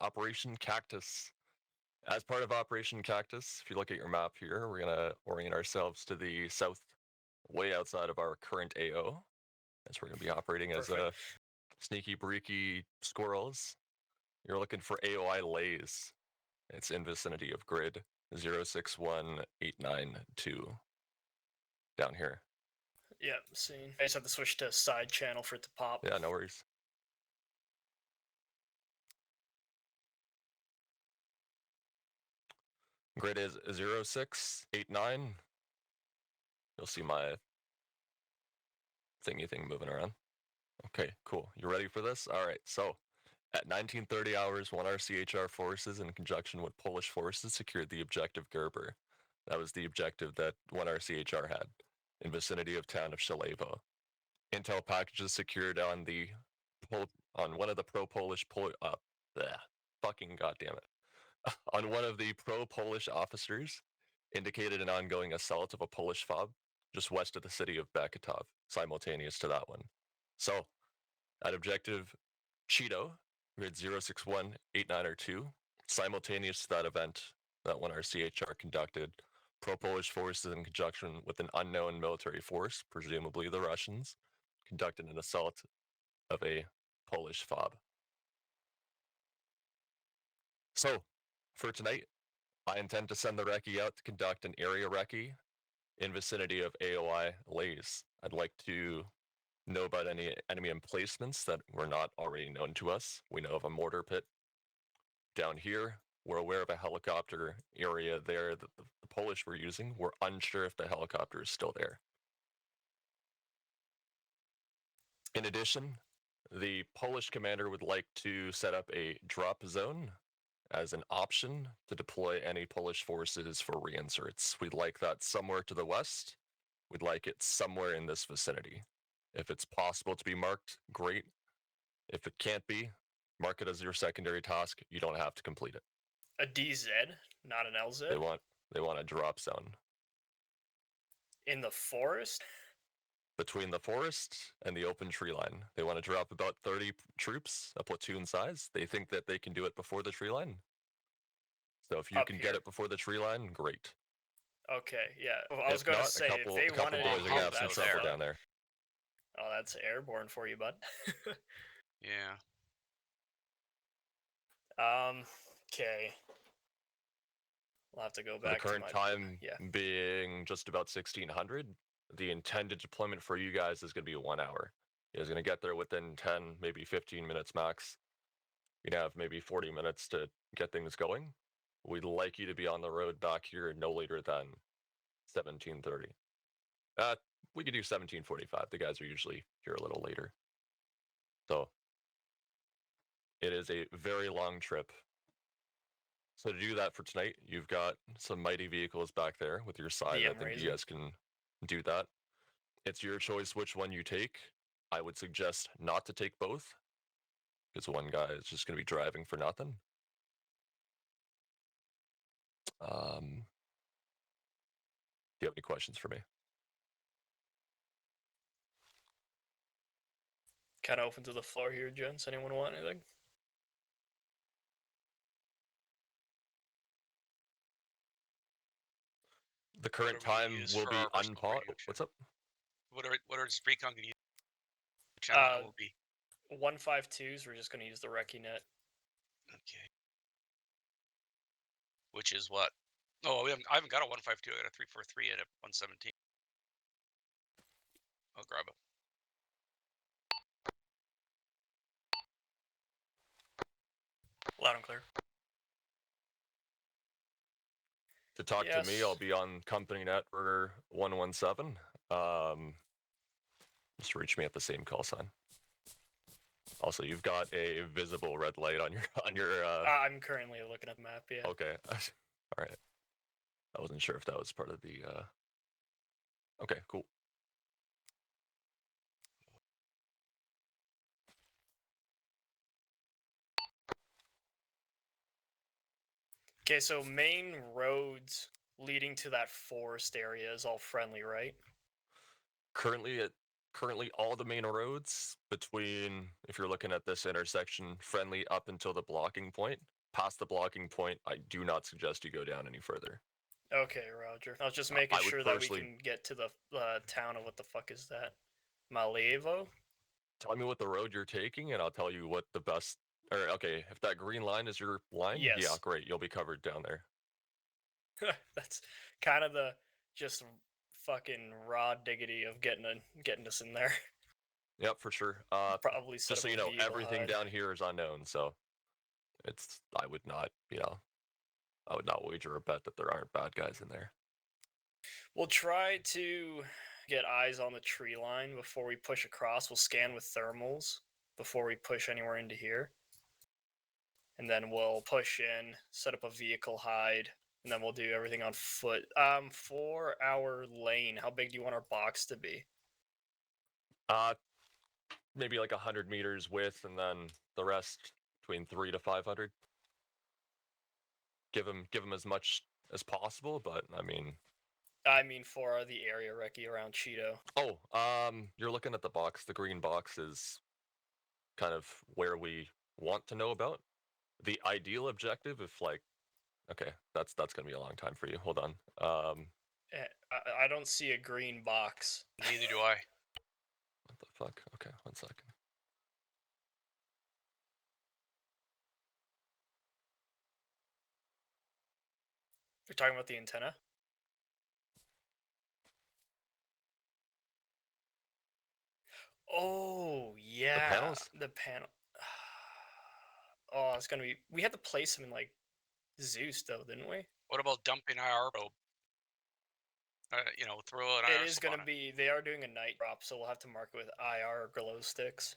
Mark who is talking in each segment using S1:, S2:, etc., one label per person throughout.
S1: Operation Cactus. As part of Operation Cactus, if you look at your map here, we're gonna orient ourselves to the south, way outside of our current AO, as we're gonna be operating as a sneaky breaky squirrels. You're looking for AOI lays. It's in vicinity of grid 061892 down here.
S2: Yeah, seen. I just have to switch to side channel for it to pop.
S1: Yeah, no worries. Grid is 0689. You'll see my thingy thing moving around. Okay, cool. You ready for this? All right, so at 1930 hours, 1 RCHR forces in conjunction with Polish forces secured the objective Gerber. That was the objective that 1 RCHR had in vicinity of town of Szalewo. Intel packages secured on one of the pro-Polish fucking goddamn it. On one of the pro-Polish officers indicated an ongoing assault of a Polish FOB just west of the city of Bekietów, simultaneous to that one. So, at objective Cheeto, grid 0618902, simultaneous to that event, that one RCHR conducted, pro-Polish forces in conjunction with an unknown military force, presumably the Russians, conducted an assault of a Polish FOB. So, for tonight, I intend to send the Recce out to conduct an area Recce in vicinity of AOI lays. I'd like to know about any enemy emplacements that were not already known to us. We know of a mortar pit down here. We're aware of a helicopter area there that the Polish were using. We're unsure if the helicopter is still there. In addition, the Polish commander would like to set up a drop zone as an option to deploy any Polish forces for reinserts. We'd like that somewhere to the west. We'd like it somewhere in this vicinity. If it's possible to be marked, great. If it can't be, mark it as your secondary task. You don't have to complete it.
S2: A DZ, not an LZ?
S1: They want a drop zone.
S2: In the forest?
S1: Between the forest and the open tree line. They want to drop about 30 troops, a platoon size. They think that they can do it before the tree line. So if you can get it before the tree line, great.
S2: Okay, yeah. Well, I was going to say, if they wanted to
S1: boys are gonna have some trouble down there.
S2: Oh, that's airborne for you, bud.
S3: Yeah.
S2: Okay. We'll have to go back
S1: to the current time being just about 1600. The intended deployment for you guys is going to be 1 hour. You guys are going to get there within 10, maybe 15 minutes max. You'd have maybe 40 minutes to get things going. We'd like you to be on the road back here no later than 17:30. We could do 17:45. The guys are usually here a little later. So it is a very long trip. So to do that for tonight, you've got some mighty vehicles back there with your side. I think you guys can do that. It's your choice which one you take. I would suggest not to take both, because one guy is just going to be driving for nothing. Do you have any questions for me?
S2: Kind of open to the floor here, gents. Anyone want anything?
S1: The current time will be unpaused. What's up?
S3: What are Recon going to use? The channel will be
S2: 152s. We're just going to use the Recce net.
S3: Okay. Which is what? Oh, I haven't got a 152. I got a 343 and a 117. I'll grab it.
S2: Loud and clear.
S1: To talk to me, I'll be on company net for 117. Just reach me at the same call sign. Also, you've got a visible red light on your.
S2: I'm currently looking at the map. Yeah.
S1: Okay. All right. I wasn't sure if that was part of the. Okay. Cool.
S2: Okay, so main roads leading to that forest area is all friendly, right?
S1: Currently, currently all the main roads between, if you're looking at this intersection, friendly up until the blocking point. Past the blocking point, I do not suggest you go down any further.
S2: Okay, Roger. I was just making
S1: I would
S2: sure that we
S1: personally-
S2: can get to the town of what the fuck is that? Malevo?
S1: Tell me what the road you're taking, and I'll tell you what the best. Or okay, if that green line is your line, yeah,
S2: Yes.
S1: great, you'll be covered down there.
S2: That's kind of the just fucking raw diggity of getting us in there.
S1: Yep, for sure.
S2: Probably set
S1: Just so
S2: up
S1: you
S2: a
S1: know,
S2: vehicle
S1: everything
S2: hide.
S1: down here is unknown, so I would not, I would not wager a bet that there aren't bad guys in there.
S2: We'll try to get eyes on the tree line before we push across. We'll scan with thermals before we push anywhere into here. And then we'll push in, set up a vehicle hide, and then we'll do everything on foot. For our lane, how big do you want our box to be?
S1: Maybe like 100 meters width, and then the rest between 3 to 500. Give them as much as possible, but I mean,
S2: For the area recce around Cheeto.
S1: you're looking at the box. The green box is kind of where we want to know about. The ideal objective, if like, okay, that's gonna be a long time for you. Hold on.
S2: I don't see a green box.
S3: Neither do I.
S1: What the fuck? Okay, 1 second.
S2: You're talking about the antenna? Oh, yeah.
S1: panels?
S2: The panel. Oh, it's gonna be. We had to place them in like Zeus, though, didn't we?
S3: What about dumping IR probe? Throw an
S2: It
S3: IR
S2: is
S3: sub
S2: gonna
S3: on it.
S2: be. They are doing a night drop, so we'll have to mark it with IR or glow sticks.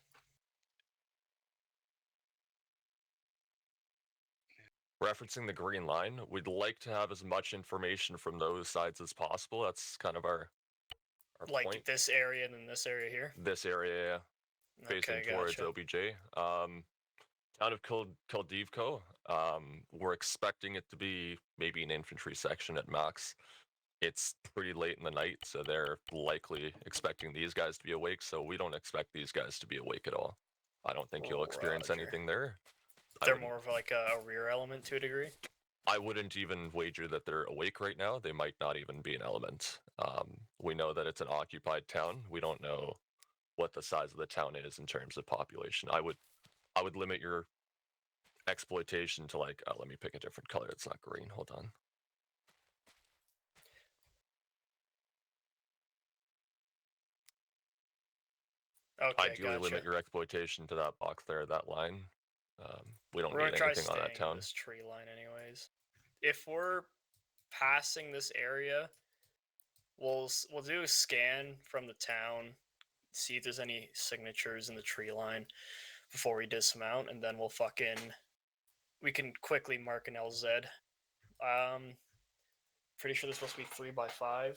S1: Referencing the green line, we'd like to have as much information from those sides as possible. That's kind of our
S2: Like
S1: point.
S2: this area and then this area here.
S1: This area, facing
S2: Okay,
S1: towards
S2: gotcha.
S1: OBJ. Town of Kildivko, we're expecting it to be maybe an infantry section at max. It's pretty late in the night, so they're likely expecting these guys to be awake, so we don't expect these guys to be awake at all. I don't think you'll experience
S2: Roger.
S1: anything there.
S2: They're more of like a rear element to a degree.
S1: I wouldn't even wager that they're awake right now. They might not even be an element. We know that it's an occupied town. We don't know what the size of the town is in terms of population. I would limit your exploitation to like, let me pick a different color. It's not green. Hold on.
S2: Okay,
S1: Ideally,
S2: gotcha.
S1: limit your exploitation to that box there, that line. We don't
S2: We're gonna
S1: need
S2: try
S1: anything on that
S2: staying in
S1: town.
S2: this tree line, anyways. If we're passing this area, we'll do a scan from the town, see if there's any signatures in the tree line before we dismount, and then we can quickly mark an LZ. Pretty sure this supposed to be 3x5,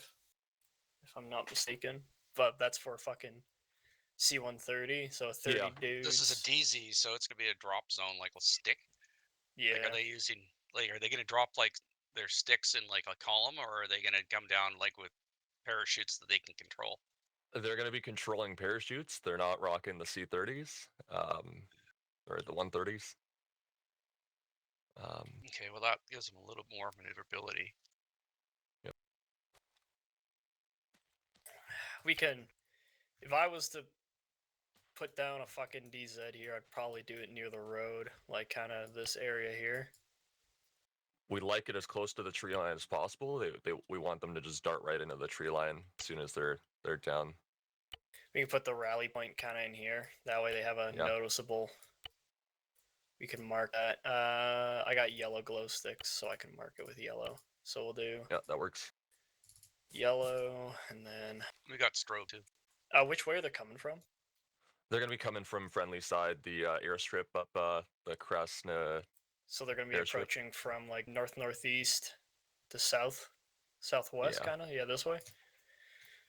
S2: if I'm not mistaken. But that's for fucking C-130, so 30
S1: Yeah.
S2: dudes.
S3: This is a DZ, so it's gonna be a drop zone, like a stick.
S2: Yeah.
S3: Like, are they gonna drop like their sticks in like a column, or are they gonna come down like with parachutes that they can control?
S1: They're going to be controlling parachutes. They're not rocking the C-30s or the 130s.
S3: Okay, well that gives them a little more maneuverability.
S1: Yep.
S2: We can. If I was to put down a fucking DZ here, I'd probably do it near the road, like kind of this area here.
S1: We like it as close to the tree line as possible. We want them to just dart right into the tree line as soon as they're down.
S2: We can put the rally point kind of in here. That way they have a noticeable. We can mark that. I got yellow glow sticks, so I can mark it with yellow. So we'll do.
S1: Yeah, that works.
S2: Yellow, and then.
S3: We got strobe too.
S2: Which way are they coming from?
S1: They're going to be coming from friendly side, the airstrip up the Krasna.
S2: So they're going to be
S1: airstrip.
S2: approaching from like northeast to southwest,
S1: Yeah.
S2: kind of. Yeah, this way.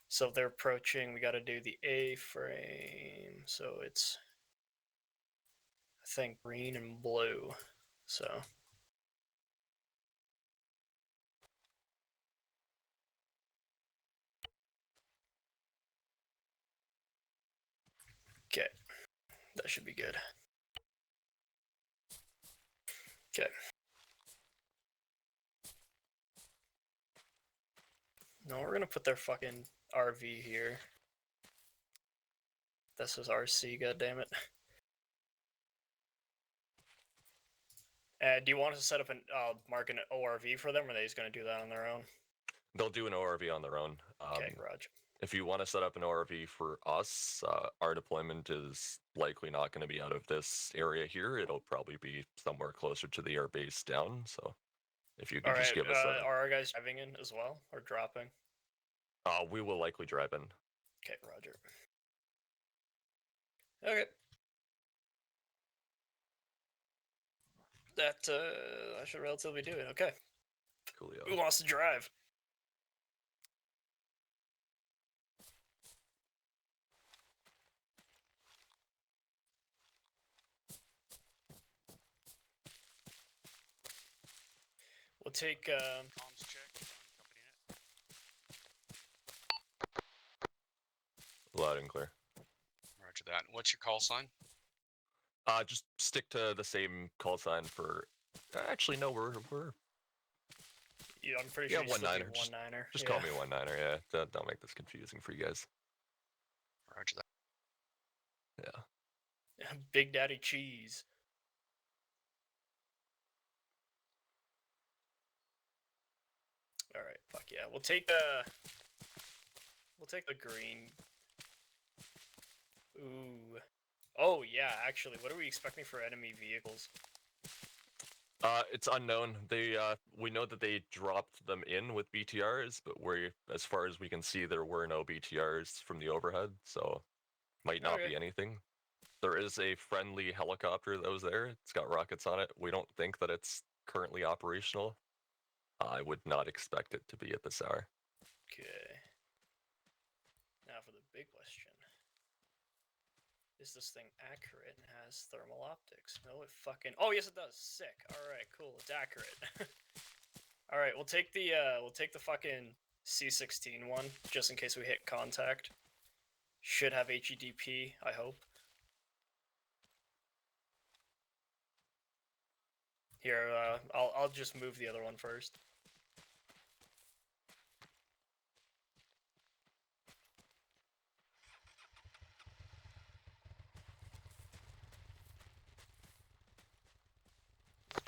S2: So if they're approaching, we got to do the A-frame. So it's, I think, green and blue. So. That should be good. Okay. No, we're gonna put their fucking RV here. This is RC, goddammit. Do you want us to set up an mark an ORV for them, or are they just gonna do that on their own?
S1: They'll do an ORV on their own.
S2: Okay, Roger.
S1: If you want to set up an ORV for us, our deployment is likely not going to be out of this area here. It'll probably be somewhere closer to the air base down. So if you could just give us a...
S2: Are our guys driving in as well, or dropping?
S1: we will likely drive in.
S2: Okay, Roger. Okay. That should relatively do it. Okay.
S1: Coolio.
S2: Who wants to drive? We'll take
S3: Comms check on company net.
S1: Loud and clear.
S3: Roger that. What's your call sign?
S1: Just stick to the same call sign for... Actually, no, we're...
S2: Yeah, I'm pretty sure you
S1: one-niner.
S2: one-niner.
S1: Just call me one-niner, yeah. Don't make this confusing for you guys.
S3: Roger that.
S1: Yeah.
S2: Big Daddy Cheese. All right, fuck yeah. We'll take the green. Ooh. Oh yeah, actually, what are we expecting for enemy vehicles?
S1: It's unknown. We know that they dropped them in with BTRs, but as far as we can see, there were no BTRs from the overhead, so might not be anything. There is a friendly helicopter that was there. It's got rockets on it. We don't think that it's currently operational. I would not expect it to be at this hour.
S2: Okay. Now for the big question. Is this thing accurate and has thermal optics? No, it fucking... Oh, yes, it does. Sick. Alright, cool. It's accurate. Alright, we'll take the fucking C-16 one, just in case we hit contact. Should have HEDP, I hope. Here, I'll just move the other one first.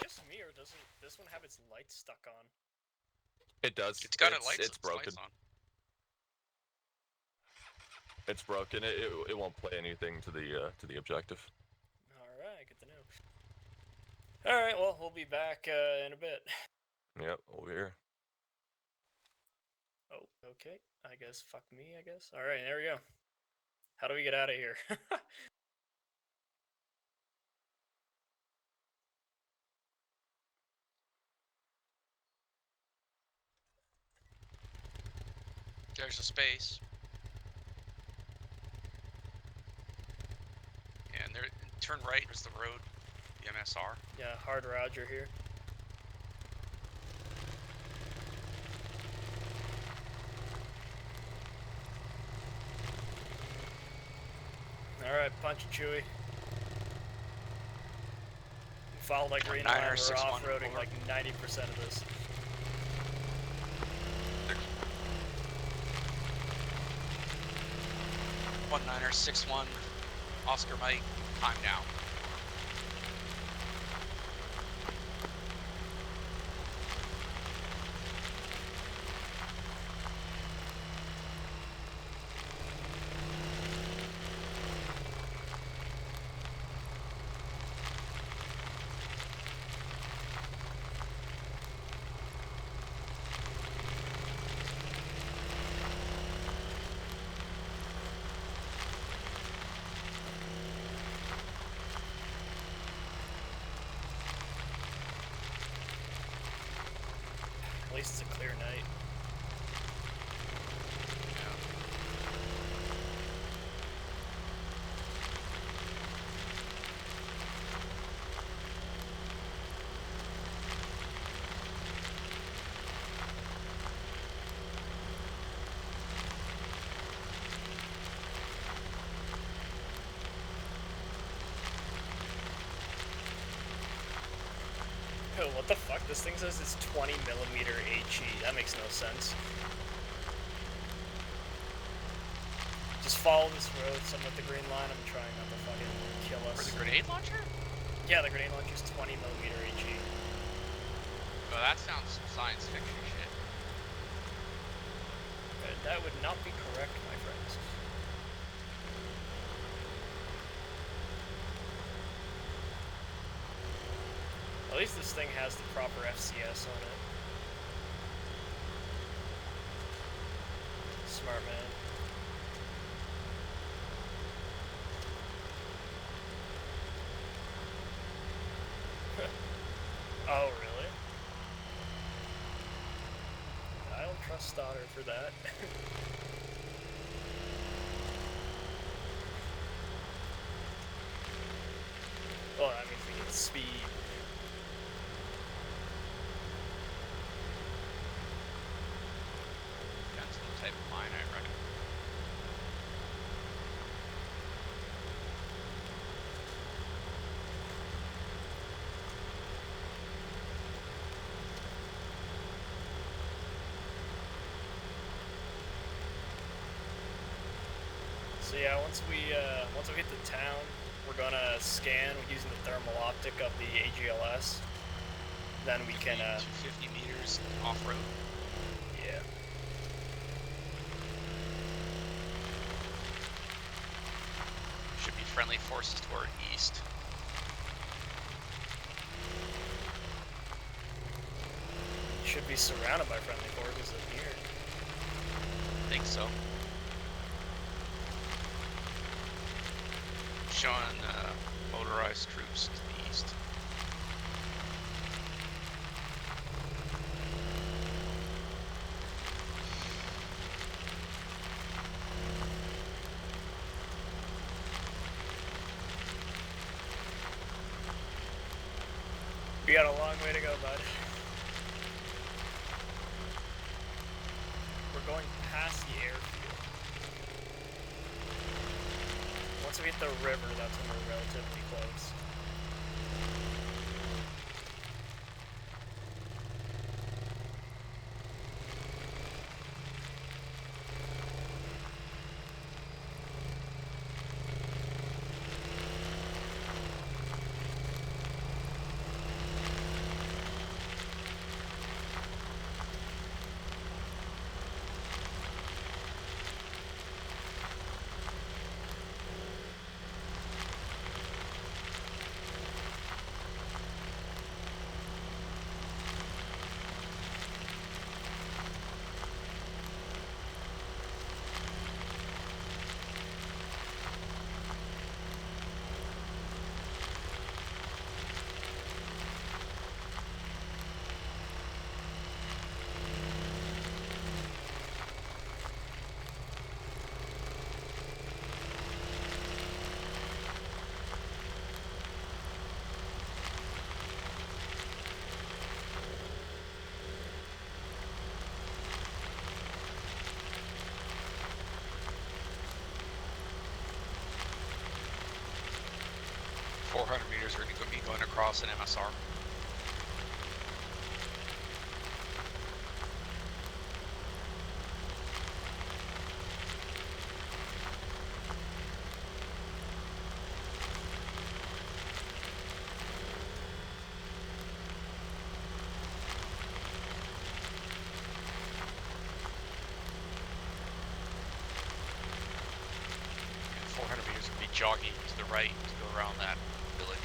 S2: Just me, or doesn't this one have its lights stuck on?
S1: It does.
S3: It's got it's
S1: broken.
S3: lights on.
S1: It's broken. It won't play anything to the objective.
S2: Alright, good to know. Alright, well, we'll be back in a bit.
S1: Yep, over here.
S2: Oh, okay. I guess fuck me, I guess. Alright, there we go. How do we get out of here?
S3: There's a space. And there, turn right is the road, the MSR.
S2: Yeah, hard Roger here. Alright, punch it, Chewy. Follow like green line, we're off-roading like 90% of this.
S3: One Niner 6-1, Oscar Mike, time now.
S2: At least it's a clear night. What the fuck? This thing says it's 20mm HE. That makes no sense. Just follow this road, so I'm at the green line. I'm trying not to fucking kill us.
S3: For the grenade launcher?
S2: Yeah, the grenade launcher's 20mm HE.
S3: Oh, that sounds science fiction shit.
S2: That would not be correct, my friends. At least this thing has the proper FCS on it. Smart man. Oh, really? I don't trust Stoddard for that. Well, I mean, we get speed.
S3: Depends on the type of mine, I reckon.
S2: So yeah, once we hit the town, we're gonna scan using the thermal optic of the AGLS. Then we can
S3: 250 meters off-road.
S2: yeah.
S3: Should be friendly forces to our east.
S2: Should be surrounded by friendly forces up here.
S3: I think so. Showing motorized troops to the east.
S2: We got a long way to go, bud. We're going past the airfield. Once we hit the river, that's when we're relatively close.
S3: Meters are going to be going across an MSR. And 400 meters will be jogging to the right to go around that village.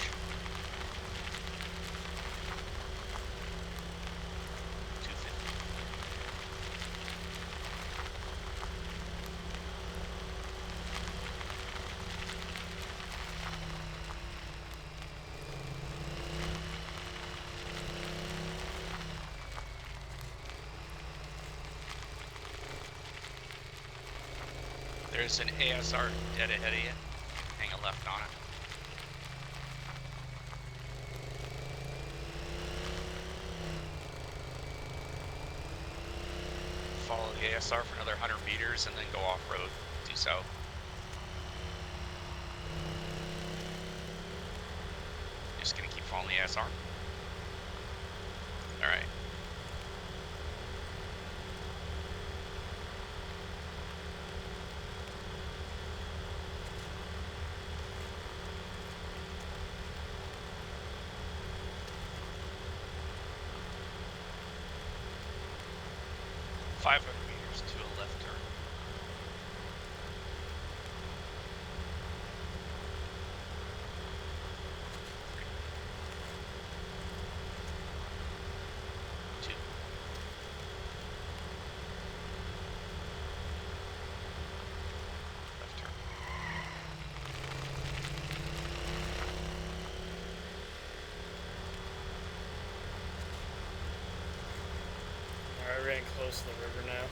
S3: There's an ASR dead ahead of you. Hang a left on it. Follow the ASR for another 100 meters and then go off-road, due south. Just gonna keep following the ASR. 500 meters to a left turn. Two. Left turn.
S2: Alright, we're getting close to the river now.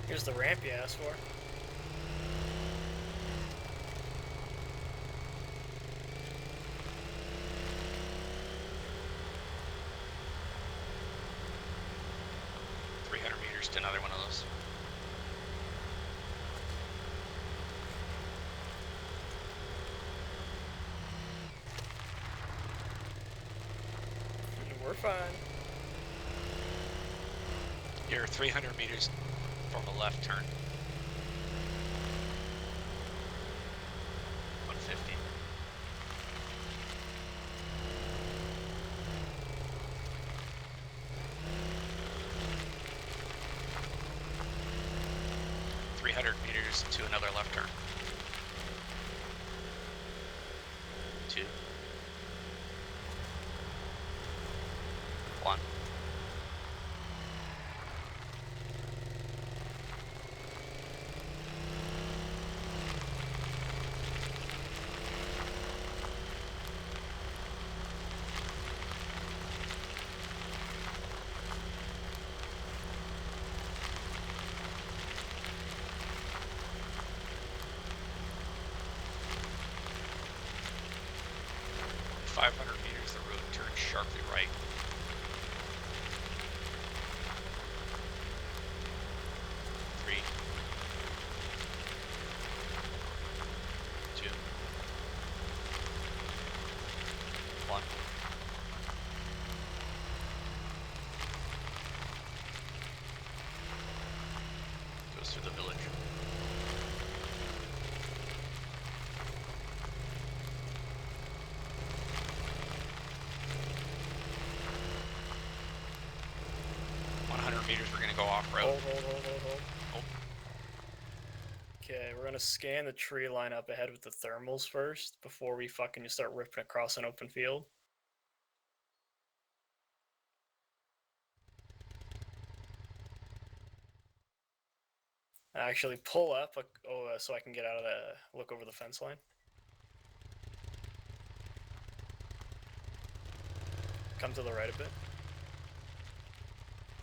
S2: Here's the ramp you asked for.
S3: Meters to another one of those.
S2: We're fine.
S3: You're 300 meters from a left turn. 150. Meters to another left turn. 2. 1. Meters, the road turns sharply right. 3. 2. 1. Goes through the village. Meters, we're gonna go off road.
S2: Hold. Okay, we're gonna scan the tree line up ahead with the thermals first before we fucking just start ripping across an open field. Actually, pull up so I can get out of the look over the fence line. Come to the right a bit.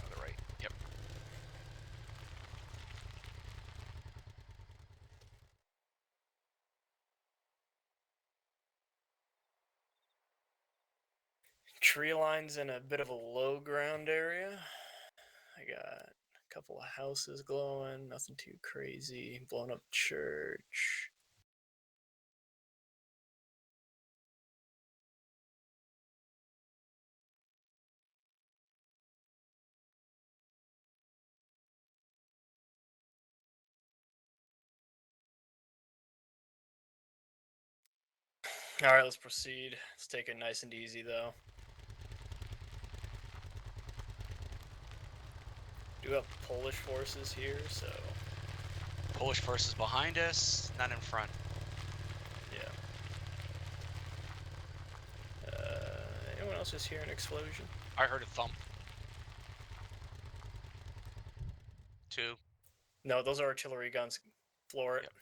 S3: On the right. Yep.
S2: Tree line's in a bit of a low ground area. I got a couple of houses glowing, nothing too crazy. Blown up church. Alright, let's proceed. Let's take it nice and easy though. Do have Polish forces here, so...
S3: Polish forces behind us, none in front.
S2: Yeah. Anyone else just hear an explosion?
S3: I heard a thump. 2.
S2: No, those are artillery guns. Floor it.
S3: Yep.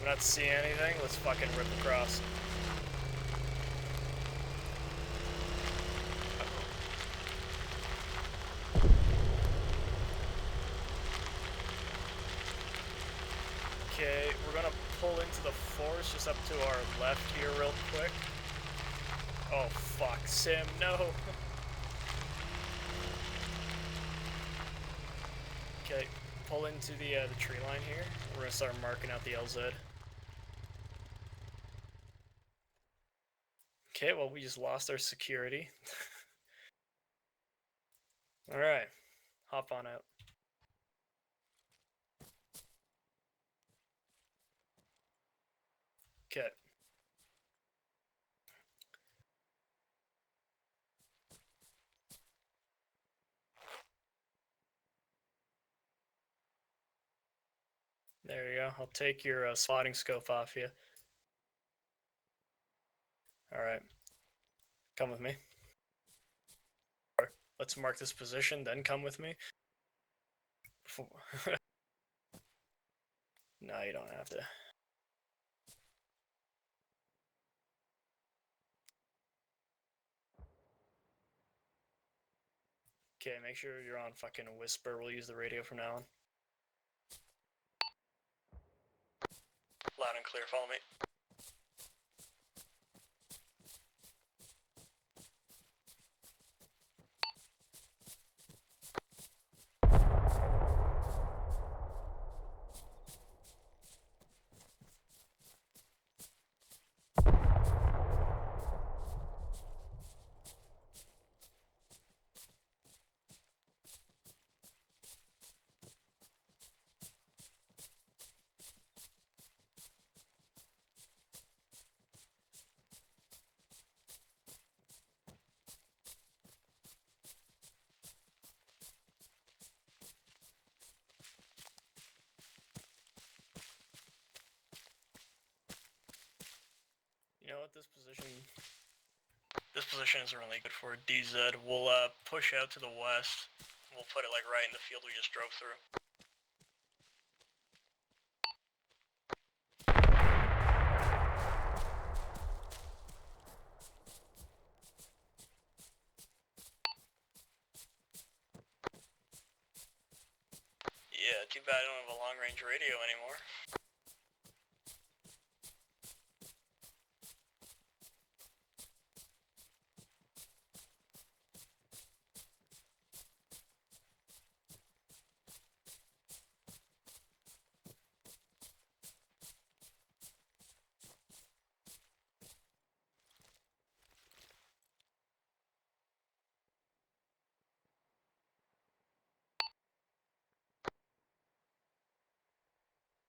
S2: We're not seeing anything. Let's fucking rip across. Okay, we're gonna pull into the forest just up to our left here real quick. Oh fuck, Sim, no! Okay, pull into the tree line here. We're gonna start marking out the LZ. Okay, well, we just lost our security. Alright, hop on out. Okay. There you go. I'll take your spotting scope off you. Alright. Come with me. Let's mark this position, then come with me. No, you don't have to. Okay, make sure you're on fucking whisper. We'll use the radio from now on. Loud and clear, follow me. You know what, this position isn't really good for DZ. We'll push out to the west. We'll put it like right in the field we just drove through. Yeah, too bad I don't have a long range radio anymore.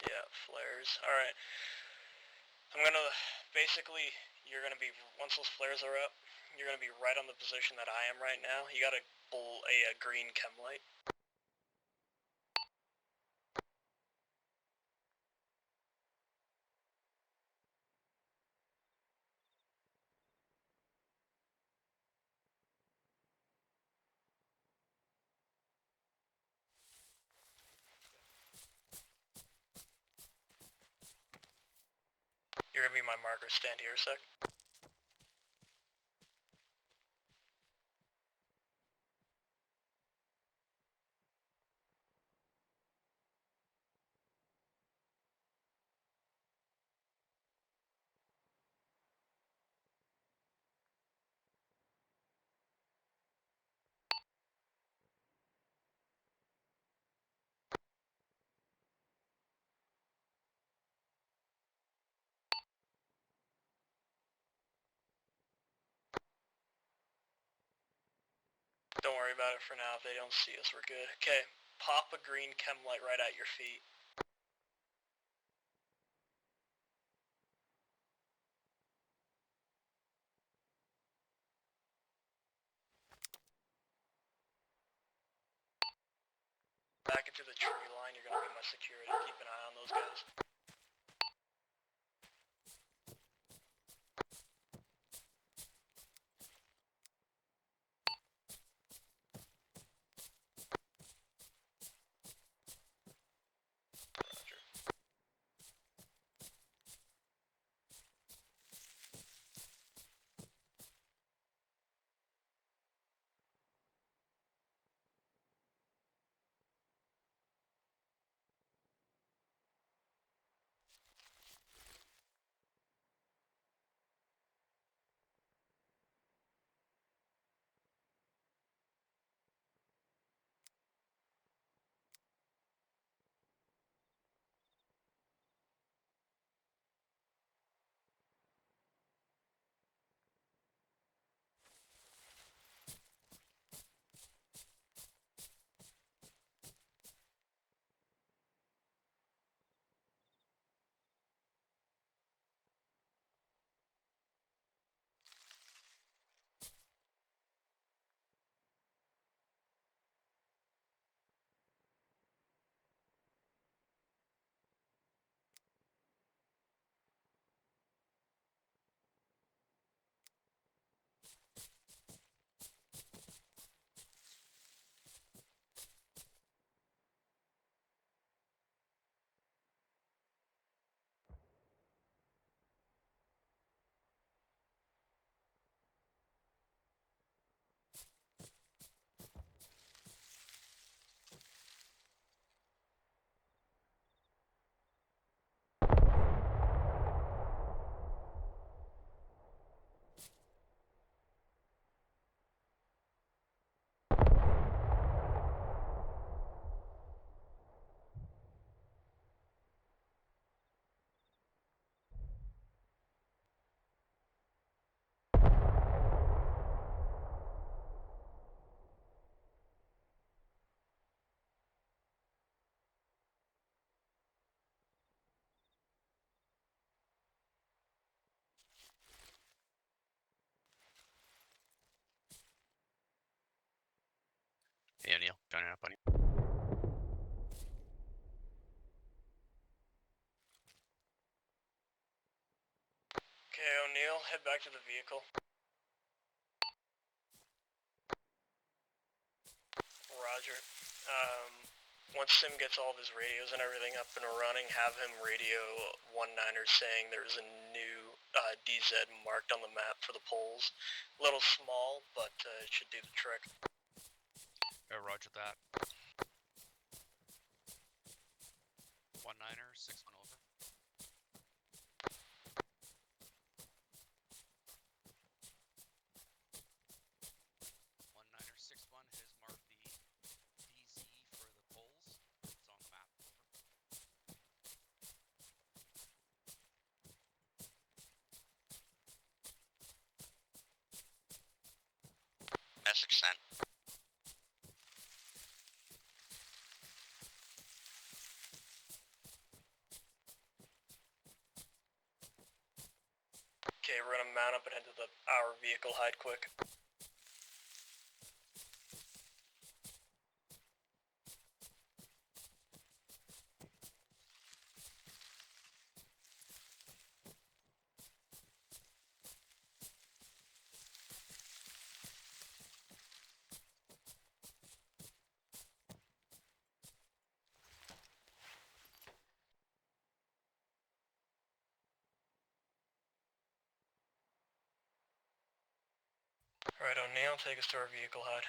S2: Yeah, flares. Alright. I'm gonna, basically, you're gonna be, once those flares are up, you're gonna be right on the position that I am right now. You got a green chem light. You're gonna be my marker. Stand here a sec. Don't worry about it for now. If they don't see us, we're good. Okay, pop a green chem light right at your feet. Back into the tree line, you're gonna be my security. Keep an eye on those guys. Roger.
S3: map anymore.
S2: Okay, O'Neill, head back to the vehicle. Roger. Once Sim gets all of his radios and everything up and running, have him radio 1-9ers saying there's a new DZ marked on the map for the poles. A little small, but it should do the trick.
S3: Roger that. 1-9er, 6-1 over. 1-9er, 6-1 has marked the DZ for the poles. It's on the map. Over.
S4: Message sent.
S2: Okay, we're gonna mount up and head to our vehicle hide quick. Alright, O'Neill, take us to our vehicle hide.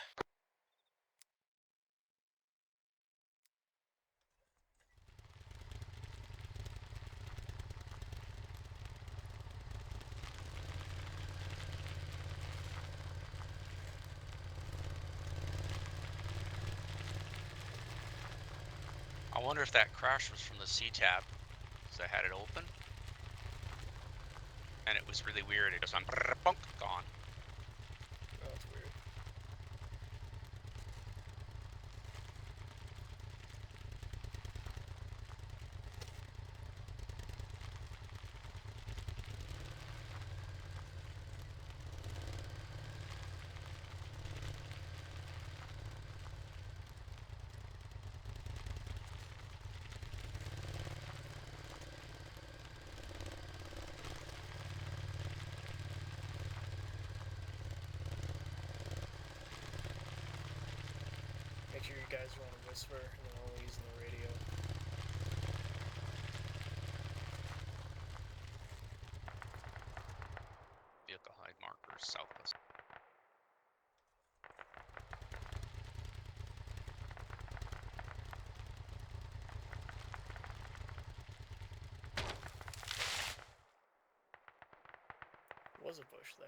S3: I wonder if that crash was from the C-tab, because I had it open. And it was really weird. It just went bunk, gone.
S2: Oh, that's weird. Make sure you guys are on a whisper and then only using the radio.
S3: Vehicle hide markers southwest.
S2: There was a bush there.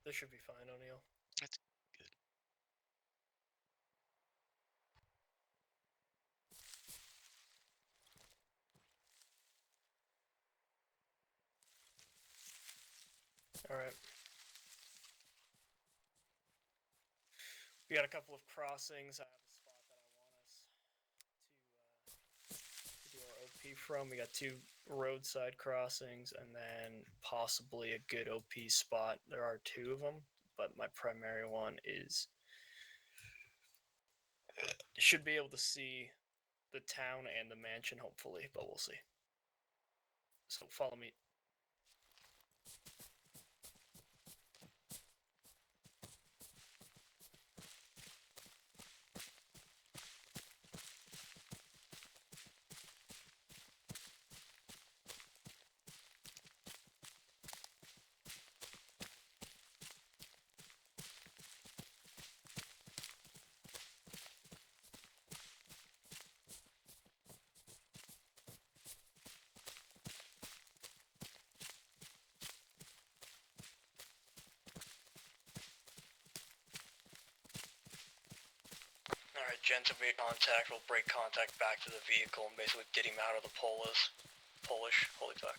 S2: This should be fine, O'Neill.
S3: That's good.
S2: Alright. We got a couple of crossings. I have a spot that I want us to do our OP from. We got 2 roadside crossings and then possibly a good OP spot. There are 2 of them, but my primary one is... You should be able to see the town and the mansion, hopefully, but we'll see. So follow me. Alright, gents, if we get contact, we'll break contact back to the vehicle and basically get him out of the Polish, holy fuck.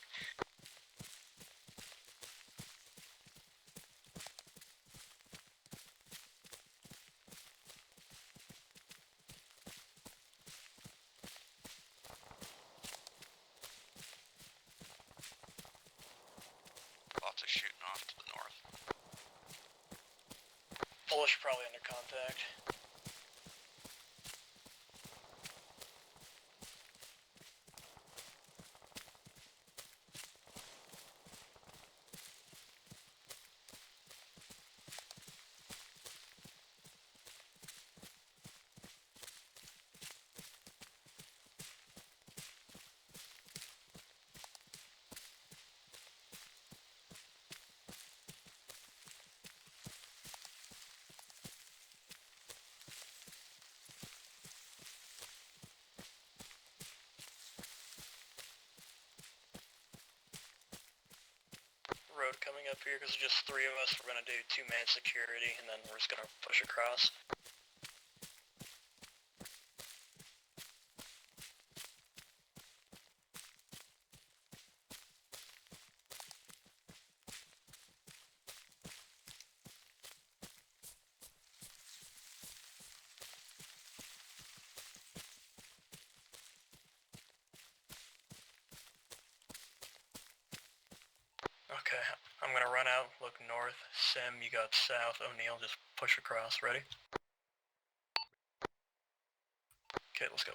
S2: Polish probably under contact. Road coming up here because there's just 3 of us. We're going to do 2-man security and then we're just going to push across. Okay, I'm going to run out, look north. Sim, you got south. O'Neill, just push across. Ready? Okay, let's go.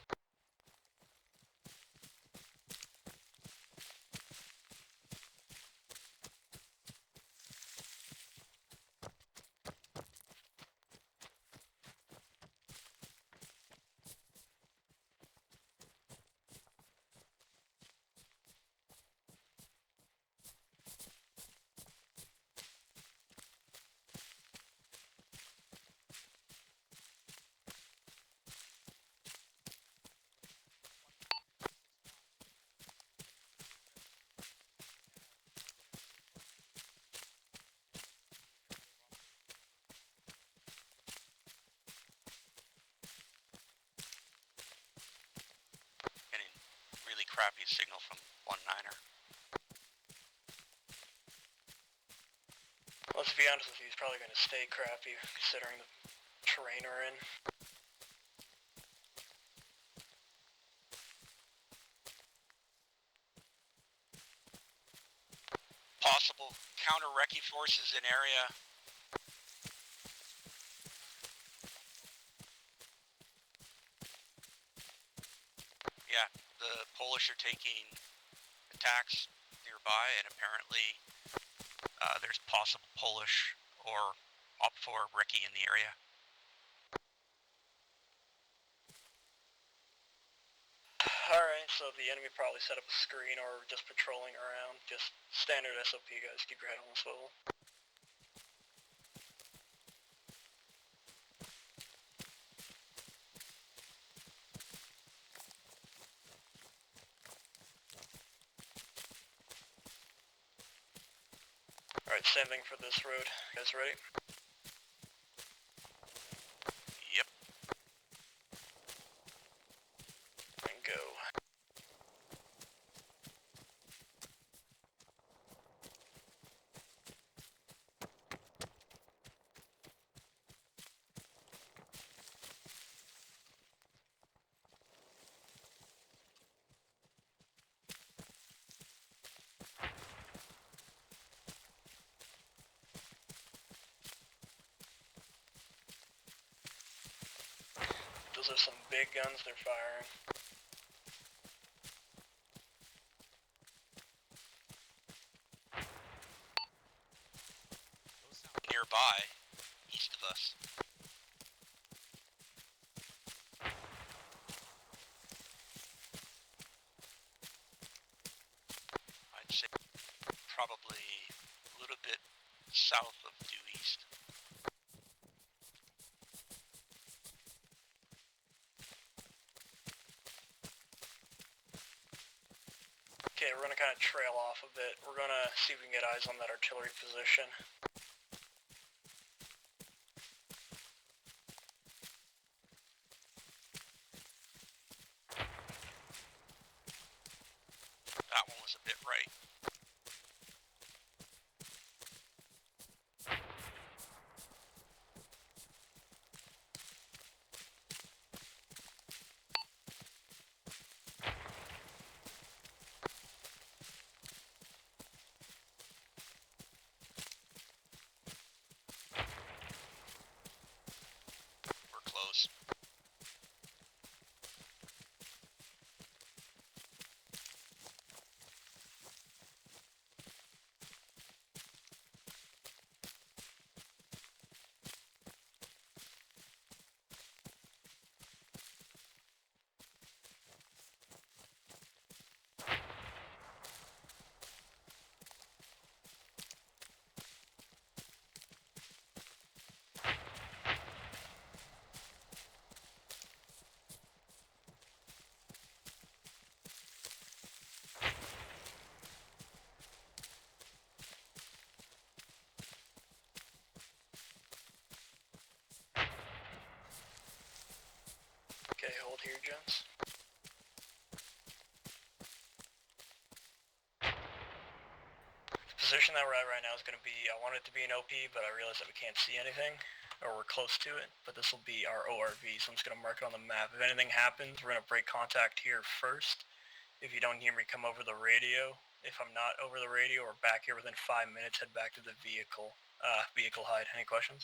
S3: Getting really crappy signal from 1-9er.
S2: Let's be honest with you, he's probably going to stay crappy considering the terrain we're in.
S3: Possible counter Recce forces in area. Yeah, the Polish are taking attacks nearby, and apparently there's possible Polish or Op4 Recce in the area.
S2: Alright, so the enemy probably set up a screen or just patrolling around. Just standard SOP, guys. Keep your head on the swivel. Alright, same thing for this road. You guys ready?
S3: Yep.
S2: And go. Those are some big guns they're firing.
S3: Nearby, east of us. I'd say probably a little bit south of due east.
S2: Okay, we're gonna kind of trail off a bit. We're gonna see if we can get eyes on that artillery position.
S3: That one was a bit right.
S2: field here, gents. The position that we're at right now is going to be, I want it to be an OP, but I realize that we can't see anything, or we're close to it, but this will be our ORV, so I'm just going to mark it on the map. If anything happens, we're going to break contact here first. If you don't hear me, come over the radio. If I'm not over the radio or back here within 5 minutes, head back to the vehicle. Vehicle hide. Any questions?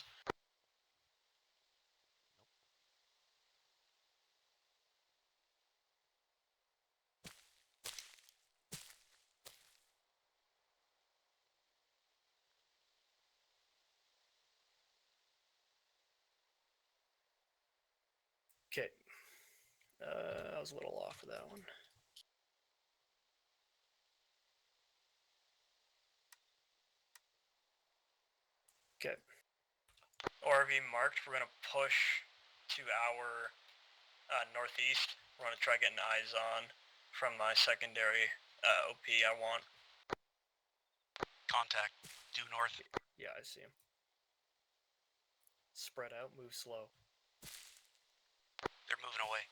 S2: Okay. I was a little off for that one. Okay. ORV marked. We're going to push to our northeast. We're going to try getting eyes on from my secondary OP I want.
S3: Contact. Due north.
S2: Yeah, I see him. Spread out, move slow.
S3: They're moving away.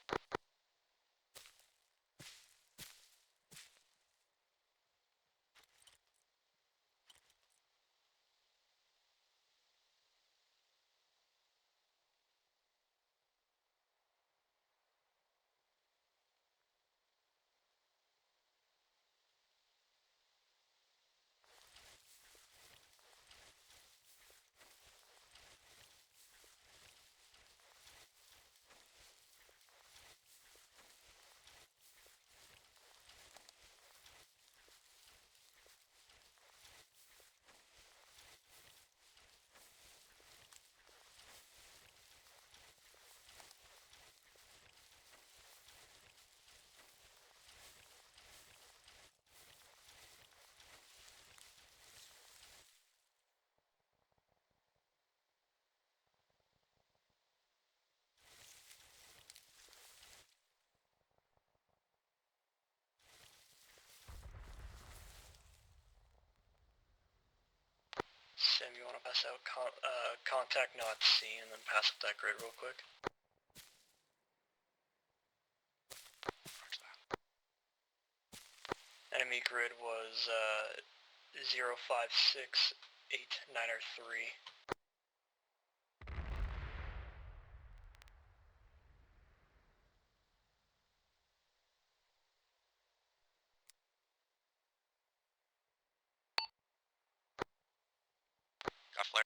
S2: Sam, you want to pass out contact not seen and then pass up that grid real quick? Enemy grid was 056893.
S3: Got flare.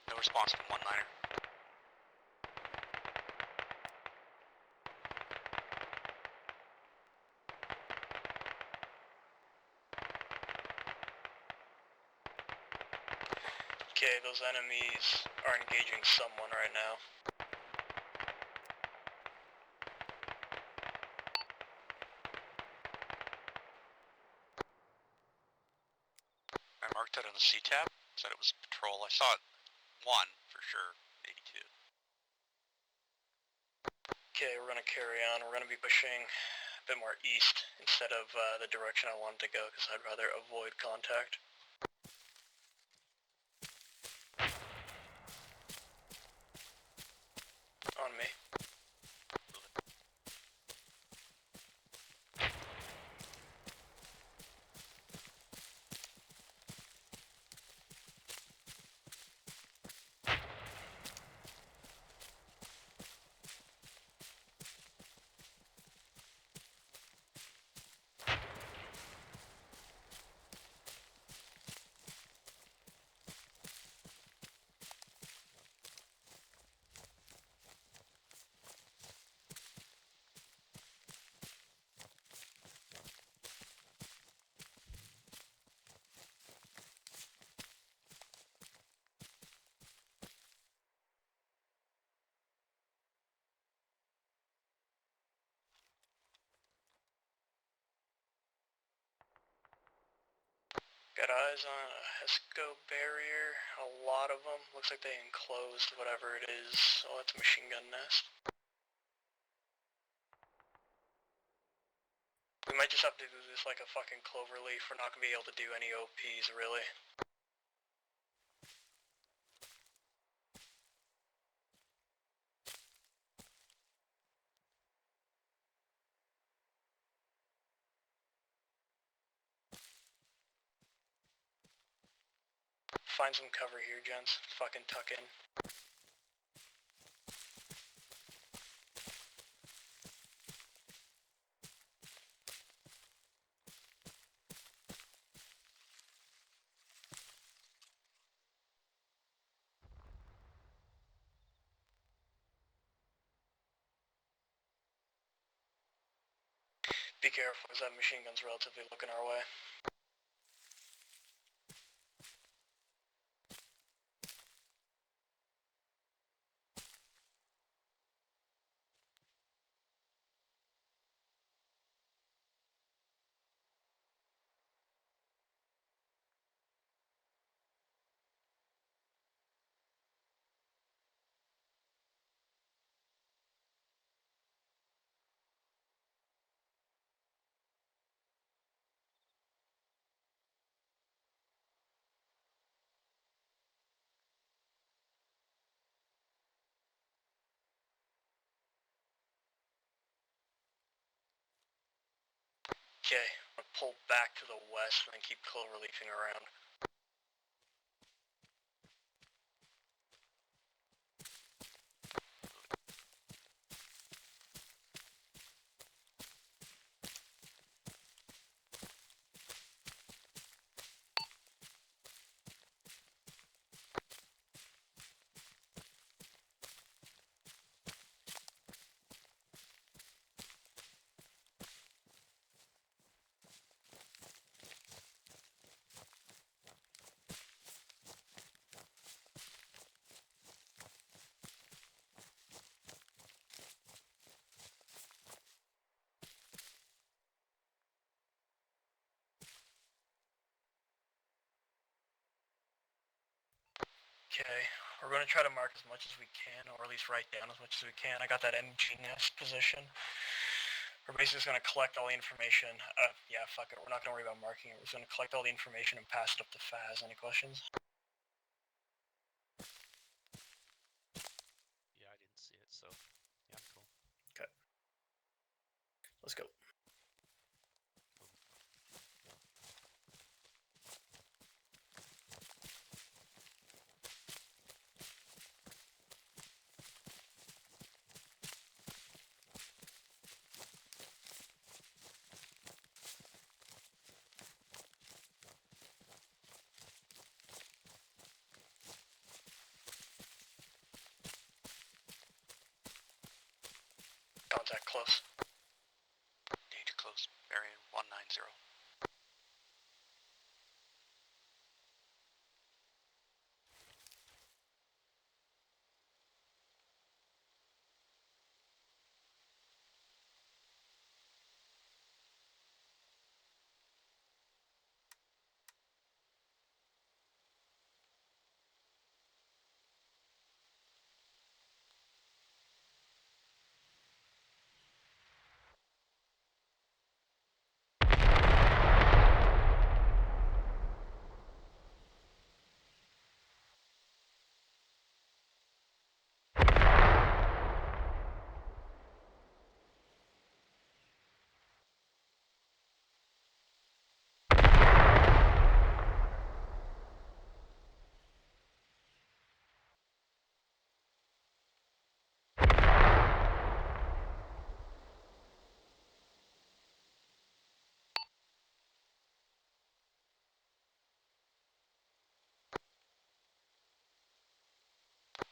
S3: No response from 1-9er.
S2: Okay, those enemies are engaging someone right now.
S3: I marked it on the C-tab. Said it was patrol. I saw it one for sure. Maybe two.
S2: Okay, we're going to carry on. We're going to be pushing a bit more east instead of the direction I wanted to go because I'd rather avoid contact. On me. Got eyes on a Hesco barrier, a lot of them. Looks like they enclosed whatever it is. Oh, it's a machine gun nest. We might just have to do this like a fucking cloverleaf. We're not gonna be able to do any OPs, really. Find some cover here, gents. Fucking tuck in. Be careful, because that machine gun's relatively looking our way. Okay, I'm gonna pull back to the west and then keep cloverleafing around. Okay, we're going to try to mark as much as we can, or at least write down as much as we can. I got that MG nest position. We're basically just going to collect all the information. Yeah, fuck it. We're not going to worry about marking it. We're just going to collect all the information and pass it up to Faz. Any questions?
S4: Yeah, I didn't see it, so yeah, I'm cool.
S2: Okay. Let's go. Contact close.
S3: Danger close. Bearing 190.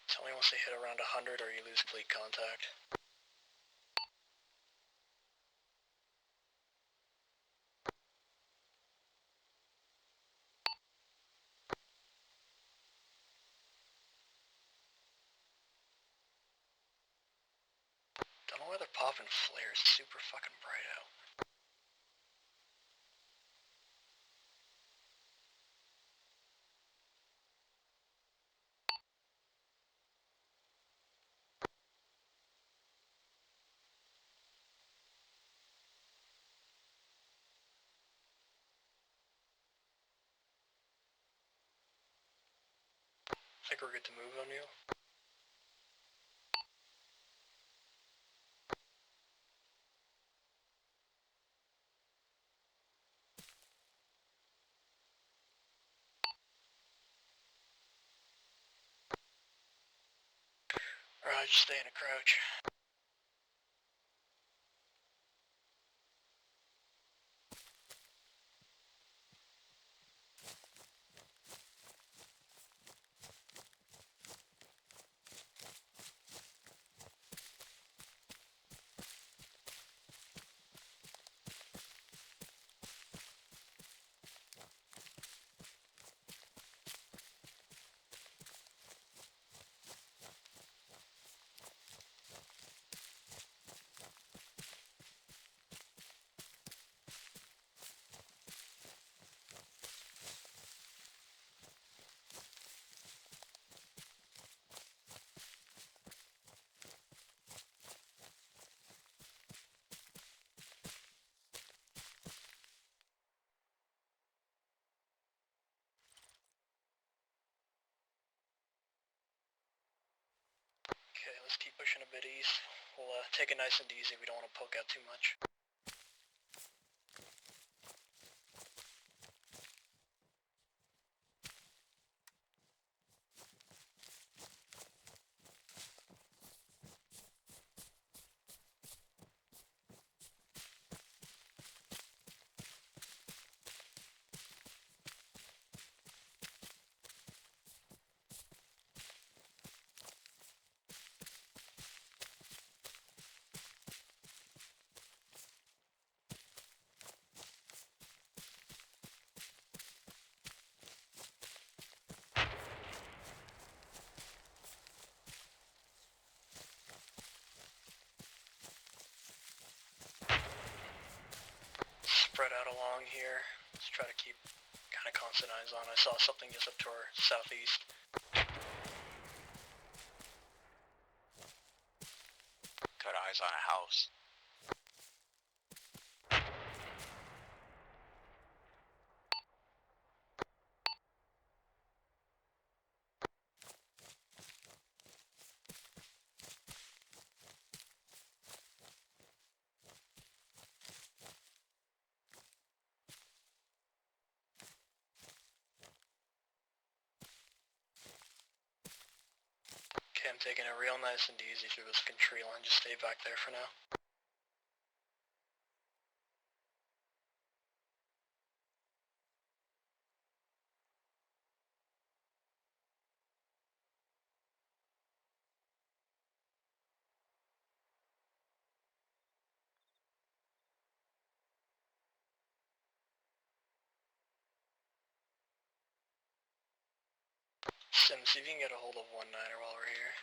S3: Tell me once they hit around 100 or you lose fleet contact. Don't know why they're popping flares. It's super fucking bright out.
S2: I think we're good to move on you. Raj, stay in a crouch. Okay, let's keep pushing a bit east. We'll take it nice and easy. We don't want to poke out too much. Spread out along here. Let's try to keep kind of constant eyes on. I saw something just up to our southeast.
S3: Got eyes on a house.
S2: Okay, I'm taking it real nice and easy through this tree line. Just stay back there for now. Sim, see if you can get a hold of 1-9er while we're here.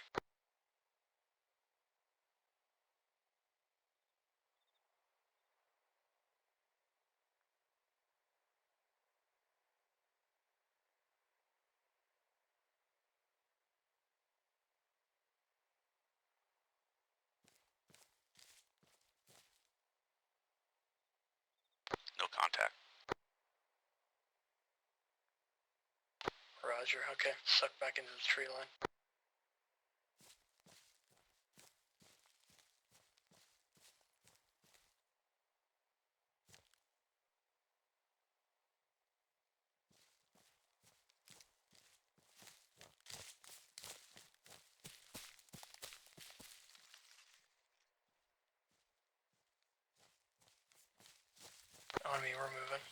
S3: No contact.
S2: Roger, okay. Suck back into the tree line. On me, we're moving.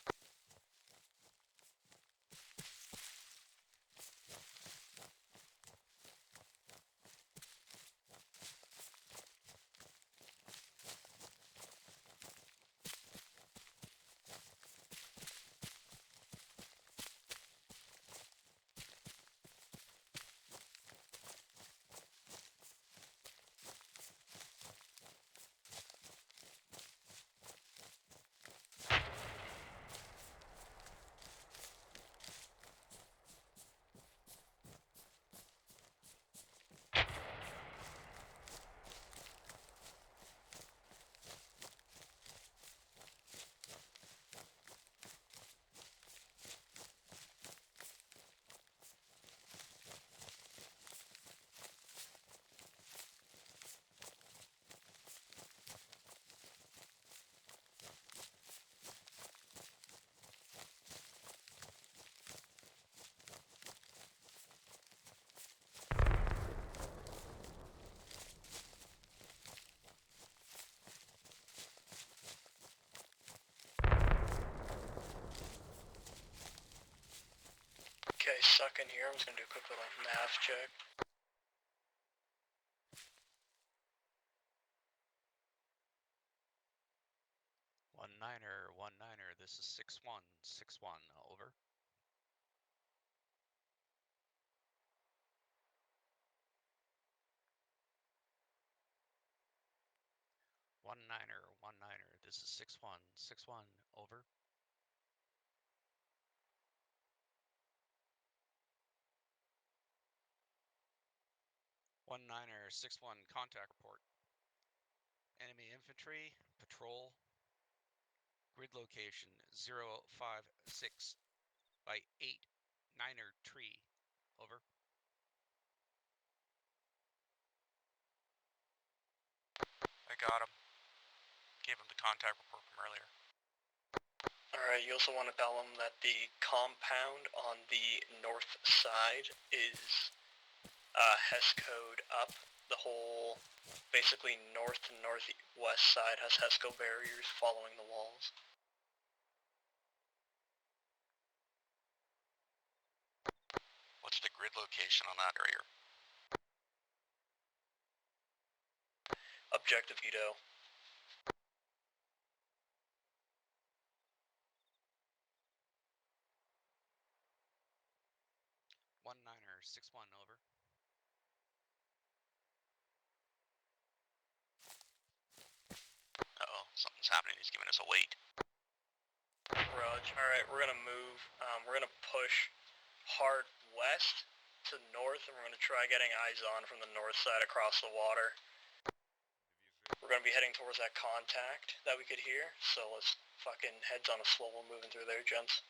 S2: second here. I'm just gonna do a quick little math check.
S4: One niner. This is 6-1, 6-1. Over. One niner. This is 6-1, 6-1. Over. One niner, 6-1. Contact report. Enemy infantry patrol. Grid location 056 by 8 niner tree. Over.
S3: I got him. Gave him the contact report from earlier.
S2: Alright, you also want to tell them that the compound on the north side is HES code up. The whole, basically north to northwest side has HESCO barriers following the walls.
S3: What's the grid location on that area?
S2: Objective Cheeto.
S4: One niner, 6-1. Over.
S3: Uh-oh, something's happening. He's giving us a wait.
S2: Rog. Alright, we're gonna move. We're gonna push hard west to north, and we're gonna try getting eyes on from the north side across the water. We're gonna be heading towards that contact that we could hear, so let's fucking heads on a swivel moving through there, gents.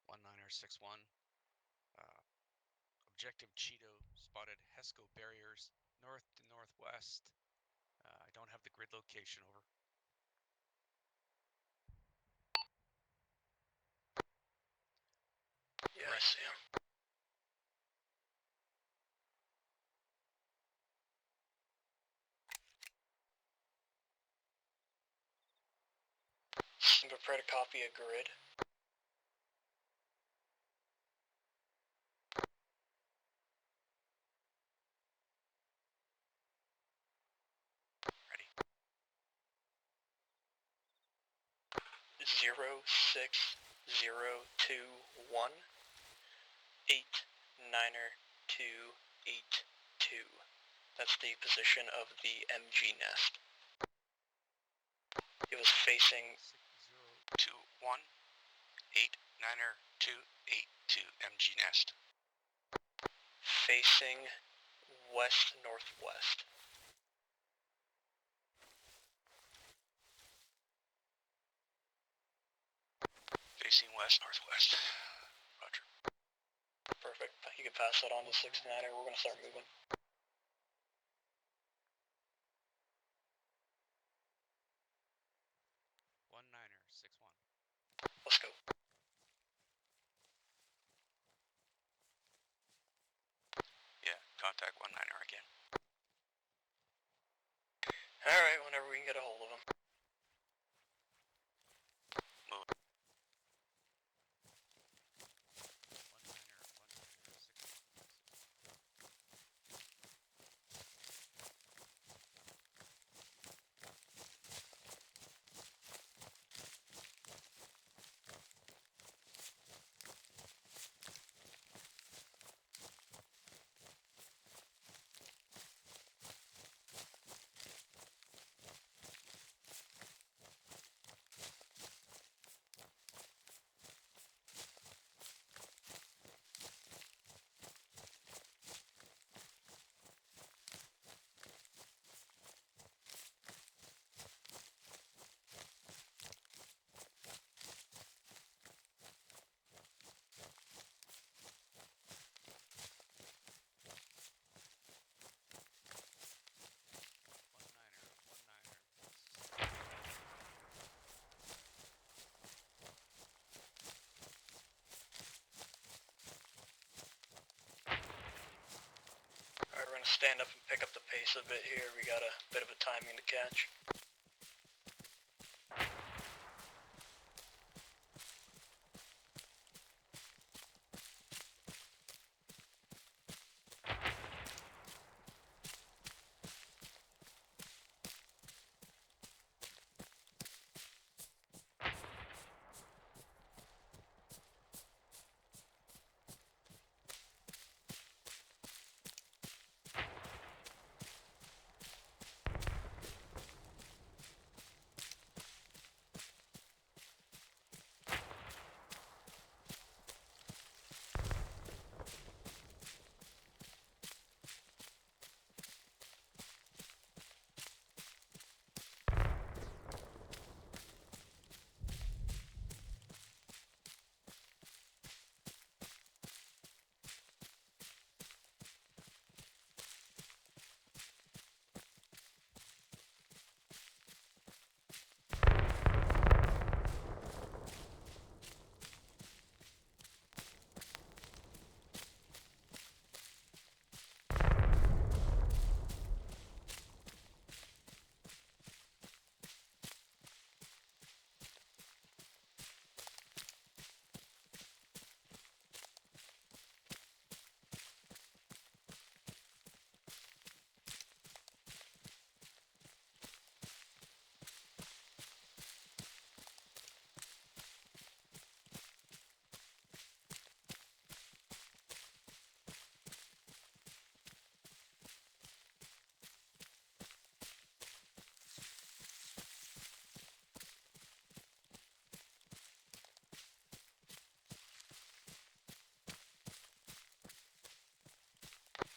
S4: One niner, 6-1. Objective Cheeto spotted HESCO barriers north to northwest. I don't have the grid location. Over.
S2: Yeah, I see him. Prepare to copy a grid.
S3: Ready.
S2: 06021 89282. That's the position of the MG nest. It was facing
S3: 21 8 9er 282 MG nest.
S2: facing west-northwest.
S3: Facing west northwest. Roger.
S2: Perfect. You can pass that on to 6-9er. We're gonna start moving.
S4: One niner, 6-1.
S2: Let's go.
S3: Yeah, contact 19er again.
S2: Alright, whenever we can get a hold of him.
S3: Move.
S4: One niner, 6-1.
S2: stand up and pick up the pace a bit here. We got a bit of a timing to catch.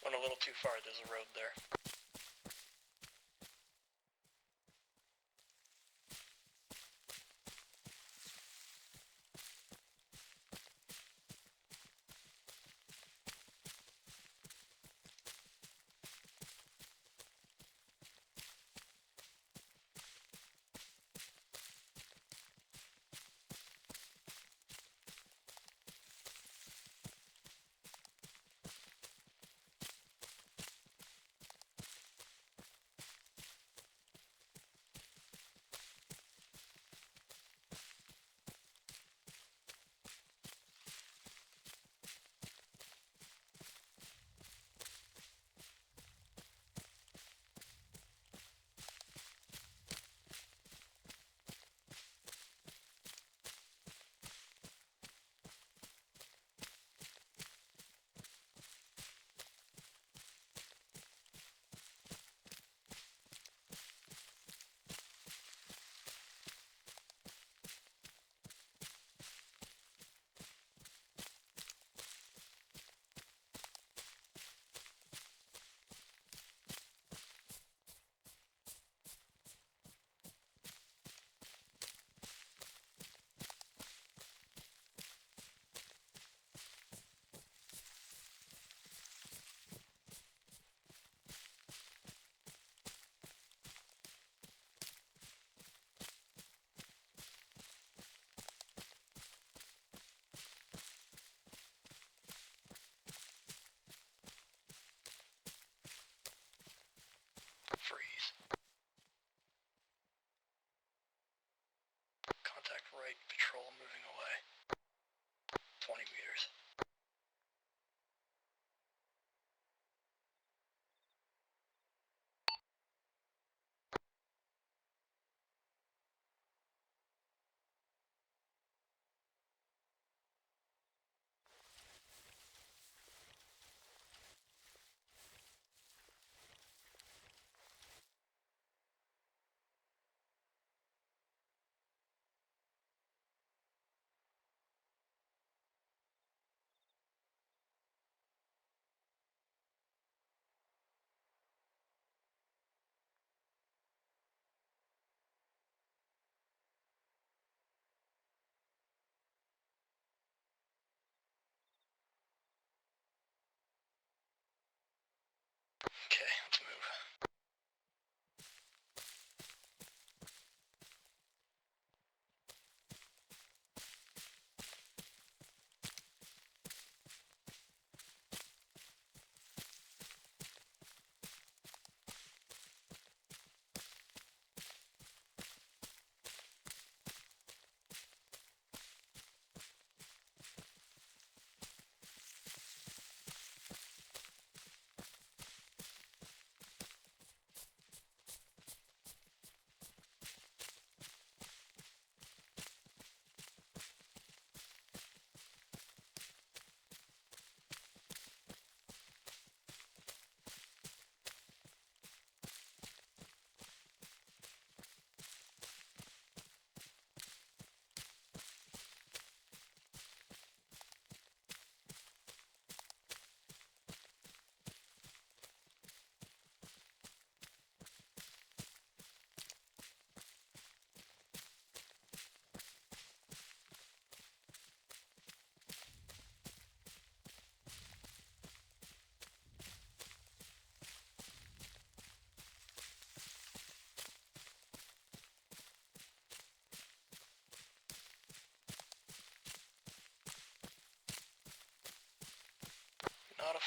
S2: Went a little too far, there's a road there.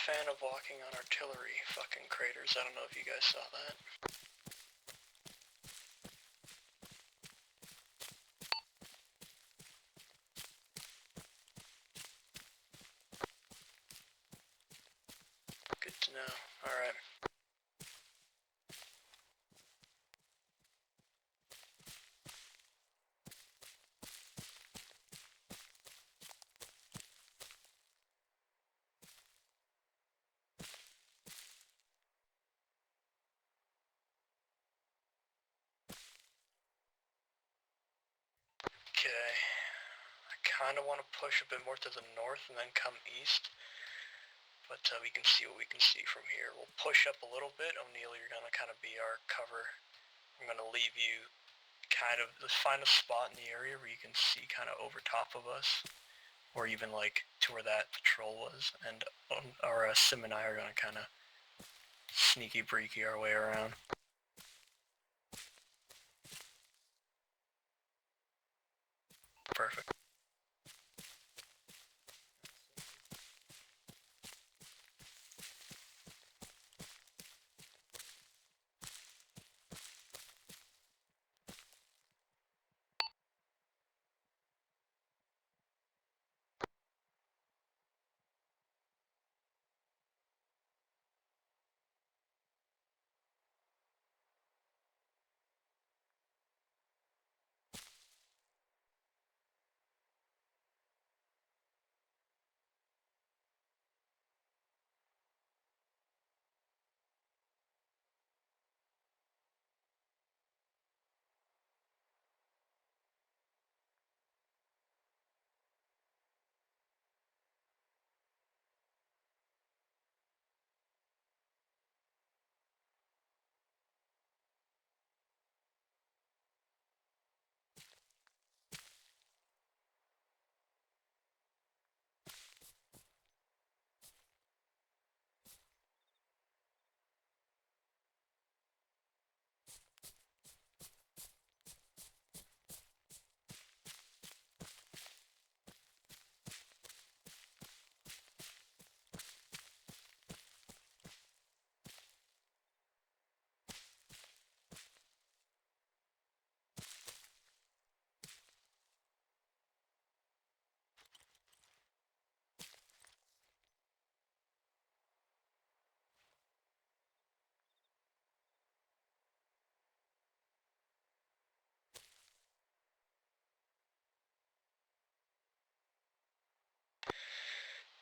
S2: fan of walking on artillery fucking craters. I don't know if you guys saw that. Good to know. Alright. Okay. I kind of want to push a bit more to the north and then come east. But we can see what we can see from here. We'll push up a little bit. O'Neill, you're going to kind of be our cover. I'm going to leave you kind of, let's find a spot in the area where you can see kind of over top of us. Or even like to where that patrol was. And our Sim and I are going to kind of sneaky breaky our way around. Perfect.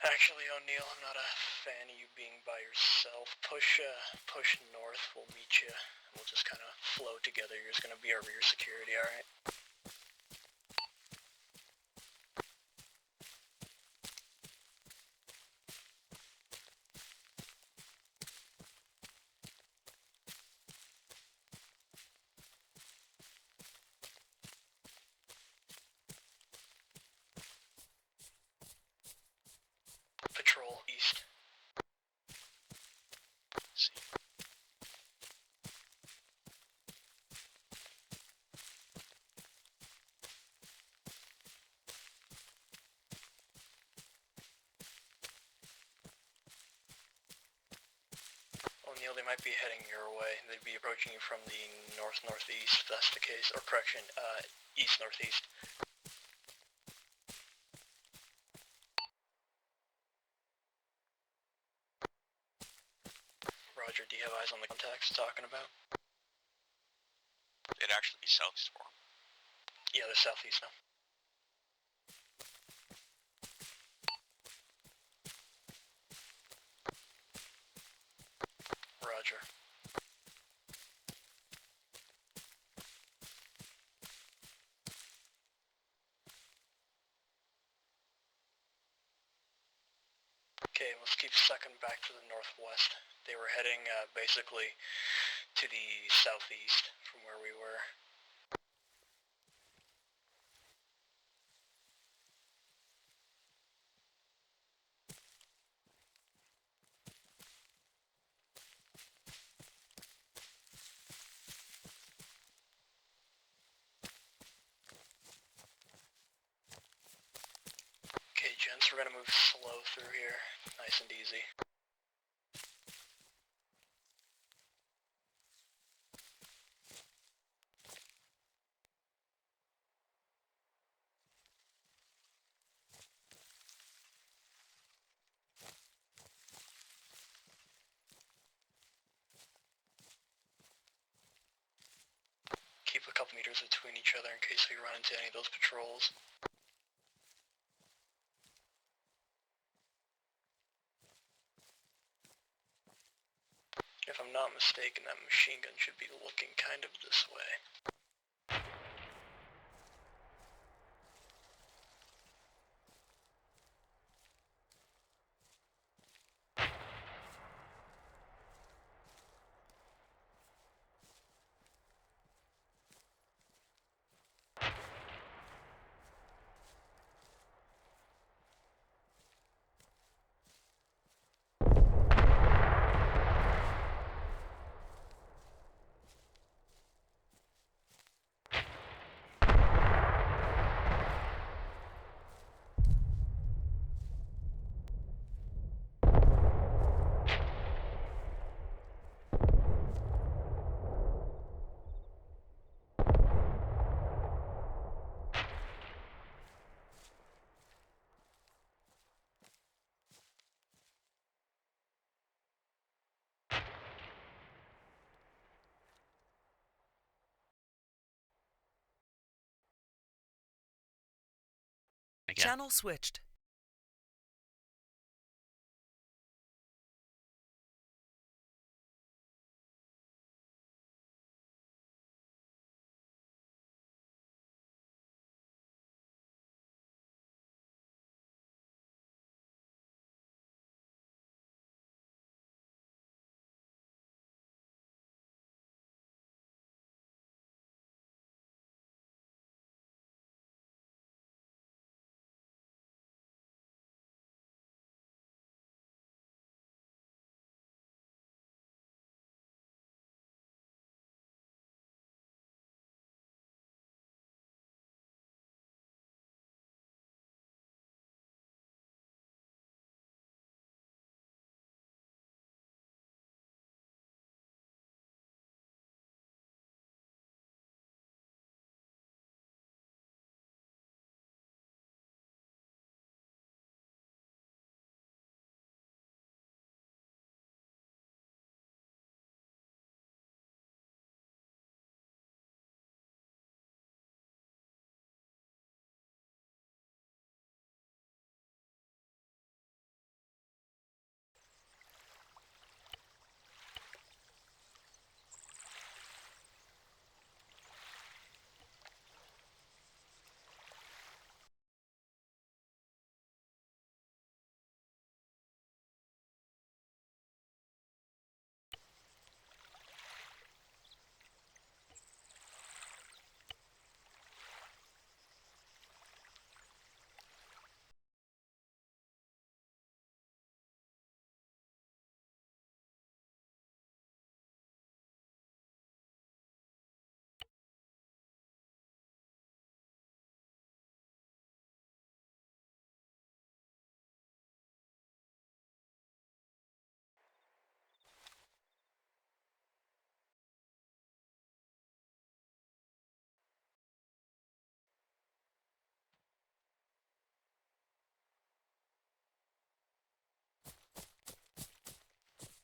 S2: Actually, O'Neill, I'm not a fan of you being by yourself. Push north. We'll meet you. We'll just kind of flow together. You're just gonna be our rear security, all right? Patrol east. See. O'Neill, they might be heading your way. They'd be approaching you from the north-northeast, if that's the case. Or correction, east-northeast. Roger, do you have eyes on the contacts talking about?
S3: It'd actually be southeast for 'em.
S2: Yeah, they're southeast now. Roger. Okay, let's keep sucking back to the northwest. They were heading basically to the southeast from where we were. Okay, gents, we're gonna move slow through here, nice and easy. a couple meters between each other in case we run into any of those patrols. If I'm not mistaken, that machine gun should be looking kind of this way.
S3: Again.
S5: Channel switched.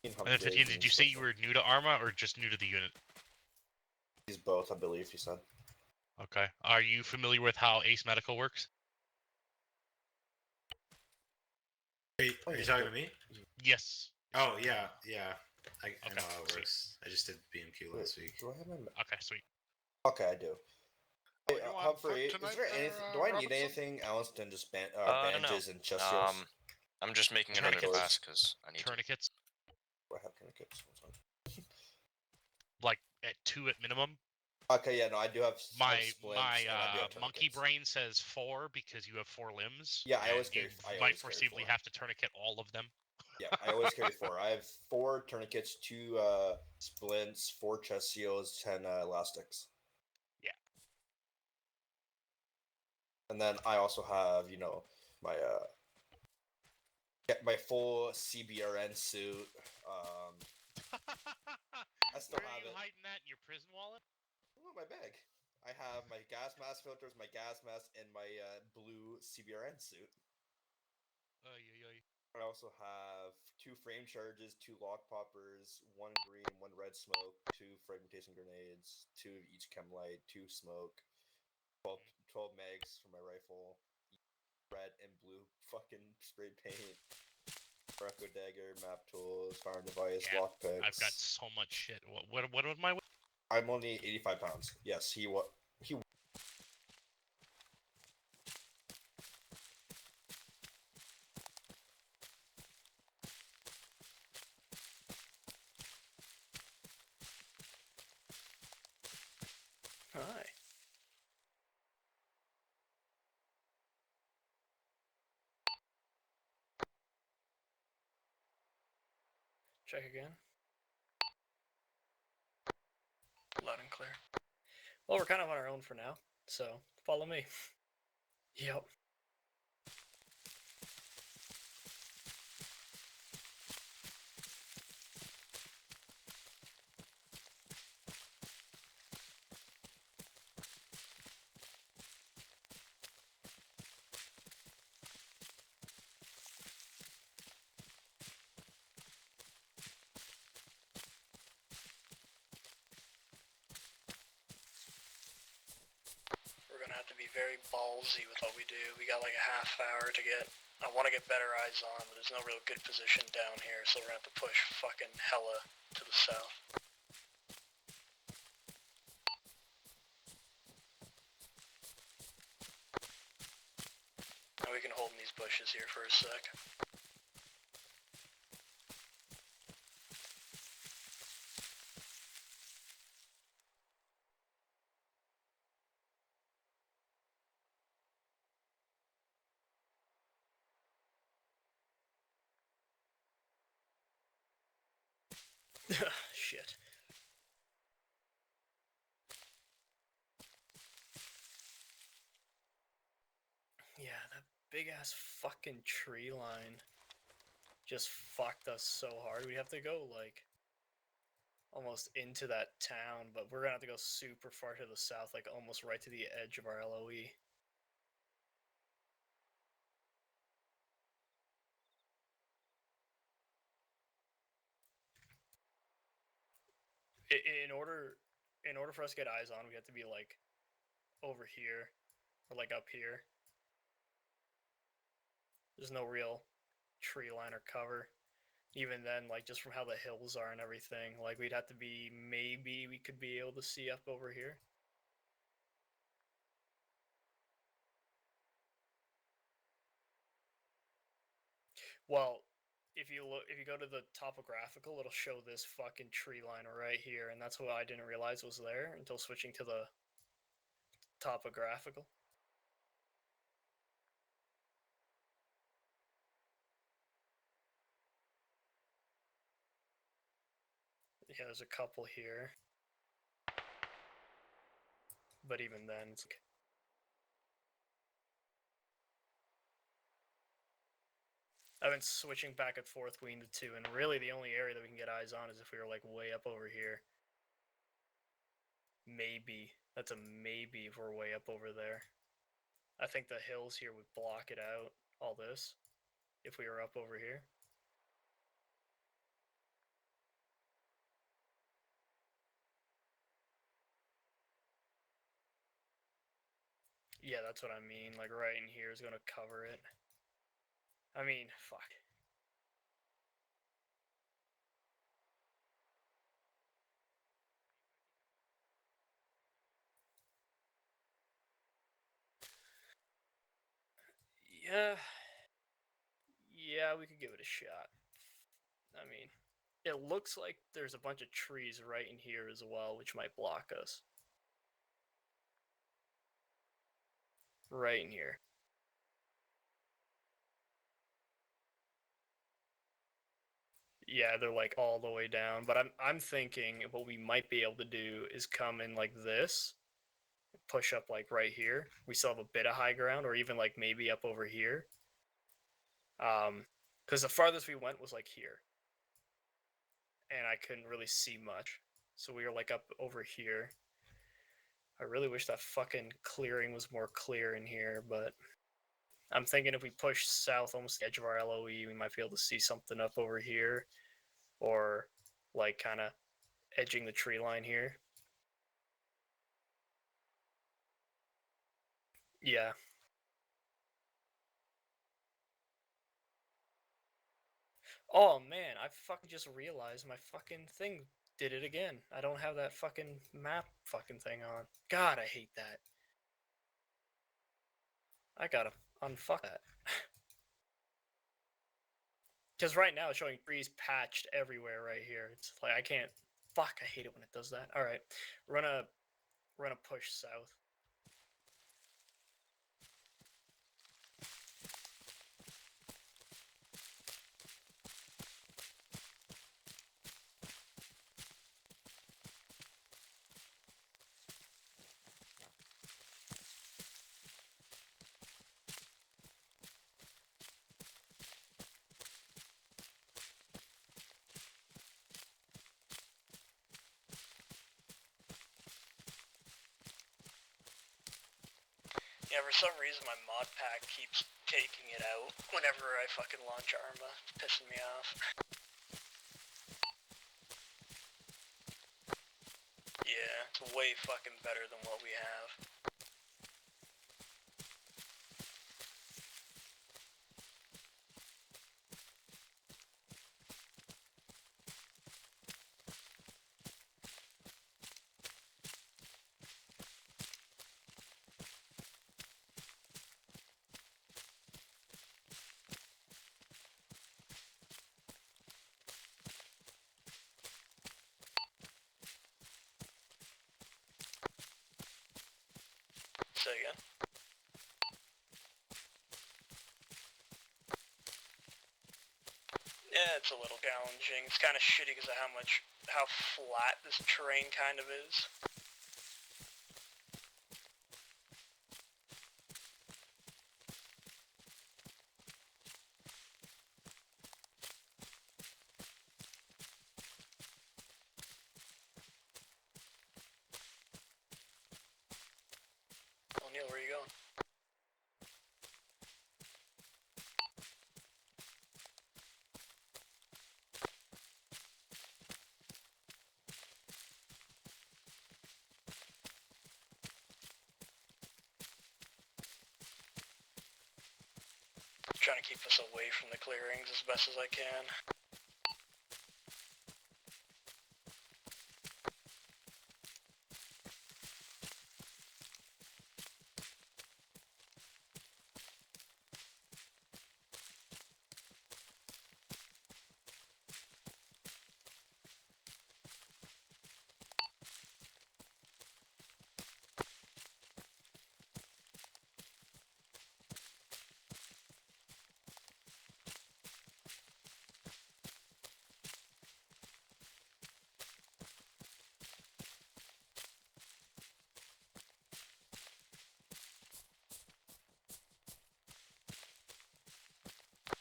S4: And then 15, did you say you were new to ARMA or just new to the unit?
S6: He's both, I believe he said.
S4: Okay. Are you familiar with how Ace Medical works?
S7: Are you talking to me?
S4: Yes.
S7: Oh, yeah. I
S4: Okay,
S7: know how it
S4: sweet.
S7: works. I just did BMQ last week.
S6: Do I have my...
S4: Okay, sweet.
S6: Okay, I do. Hey,
S8: you on
S6: Humphrey,
S8: foot
S6: is there
S8: tonight
S6: anything?
S8: there,
S6: Do I need
S8: Robinson?
S6: anything else than just
S9: No.
S6: bandages and chest seals?
S9: I'm just making another
S4: Tourniquets.
S9: class because I need to.
S4: Tourniquets,
S6: Do I have tourniquets? Hold on.
S4: like at 2 at minimum.
S6: Okay, yeah, no, I do have
S4: My
S6: splints, and I do have
S4: monkey
S6: tourniquets.
S4: brain says 4 because you have 4 limbs.
S6: Yeah, I
S4: and
S6: always
S4: you
S6: carry- I
S4: might
S6: always carry
S4: foreseeably
S6: 4.
S4: have to tourniquet all of them.
S6: Yeah, I always carry 4. I have 4 tourniquets, 2 splints, 4 chest seals, 10 elastics.
S4: Yeah.
S6: And then I also have, my my full CBRN suit. I still
S4: Where
S6: have
S4: are you
S6: it.
S4: hiding that in your prison wallet?
S6: Oh, my bag. I have my gas mask filters, my gas mask, and my blue CBRN suit.
S4: Oy, oy, oy.
S6: I also have 2 frame charges, 2 lock poppers, 1 green, 1 red smoke, 2 fragmentation grenades, 2 of each chem light, 2 smoke, 12 mags for my rifle, red and blue fucking spray paint, Morocco dagger, map tools, firing device,
S5: Yeah,
S6: lockpicks.
S5: I've got so much shit. What was my weight?
S6: I'm only 85 pounds. Yes, he.
S2: Hi. Check again. Loud and clear. Well, we're kind of on our own for now, so follow me. Yep. We're gonna have to be very ballsy with what we do. We got like a half hour to get. I want to get better eyes on, but there's no real good position down here, so we're gonna have to push fucking hella to the south. Now we can hold in these bushes here for a sec. Shit. Yeah, that big ass fucking tree line just fucked us so hard. We have to go like almost into that town, but we're gonna have to go super far to the south, like almost right to the edge of our LOE. In order for us to get eyes on, we have to be like over here or like up here. There's no real tree line or cover. Even then, like just from how the hills are and everything, like we'd have to be, maybe we could be able to see up over here. Well, if you go to the topographical, it'll show this fucking tree line right here, and that's what I didn't realize was there until switching to the topographical. Yeah, there's a couple here. But even then, it's like... I've been switching back and forth between the two, and really the only area that we can get eyes on is if we were like way up over here. Maybe. That's a maybe if we're way up over there. I think the hills here would block it out, all this, if we were up over here. Yeah, that's what I mean. Like right in here is gonna cover it. I mean, fuck. Yeah, we could give it a shot. I mean, it looks like there's a bunch of trees right in here as well, which might block us. Right in here. Yeah, they're like all the way down, but I'm thinking what we might be able to do is come in like this, push up like right here. We still have a bit of high ground, or even like maybe up over here. Because the farthest we went was like here, and I couldn't really see much, so we were like up over here. I really wish that fucking clearing was more clear in here, but I'm thinking if we push south almost the edge of our LOE, we might be able to see something up over here. Or, like, kind of edging the tree line here. Yeah. Oh, man, I fucking just realized my fucking thing did it again. I don't have that fucking map fucking thing on. God, I hate that. I gotta unfuck that. Because right now it's showing trees patched everywhere right here. It's like I can't. Fuck, I hate it when it does that. All right, we're gonna push south. Yeah, for some reason my mod pack keeps taking it out whenever I fucking launch ARMA. It's pissing me off. Yeah, it's way fucking better than what we have. Say again. Yeah, it's a little challenging. It's kind of shitty because of how flat this terrain kind of is. Oh, Neil, where are you going? Trying to keep us away from the clearings as best as I can.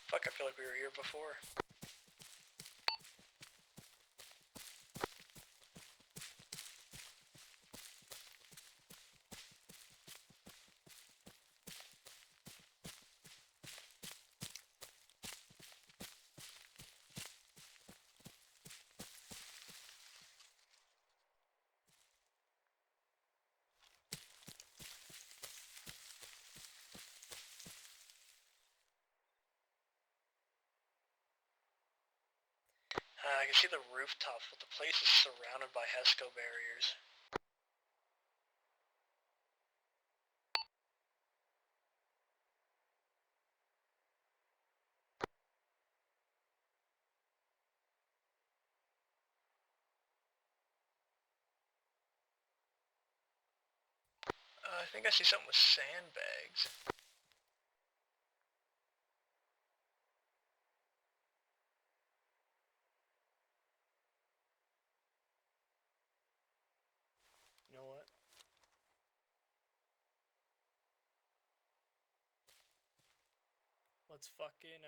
S2: Fuck, I feel like we were here before. I can see the rooftops, but the place is surrounded by HESCO barriers. I think I see something with sandbags. You know what? Let's fucking,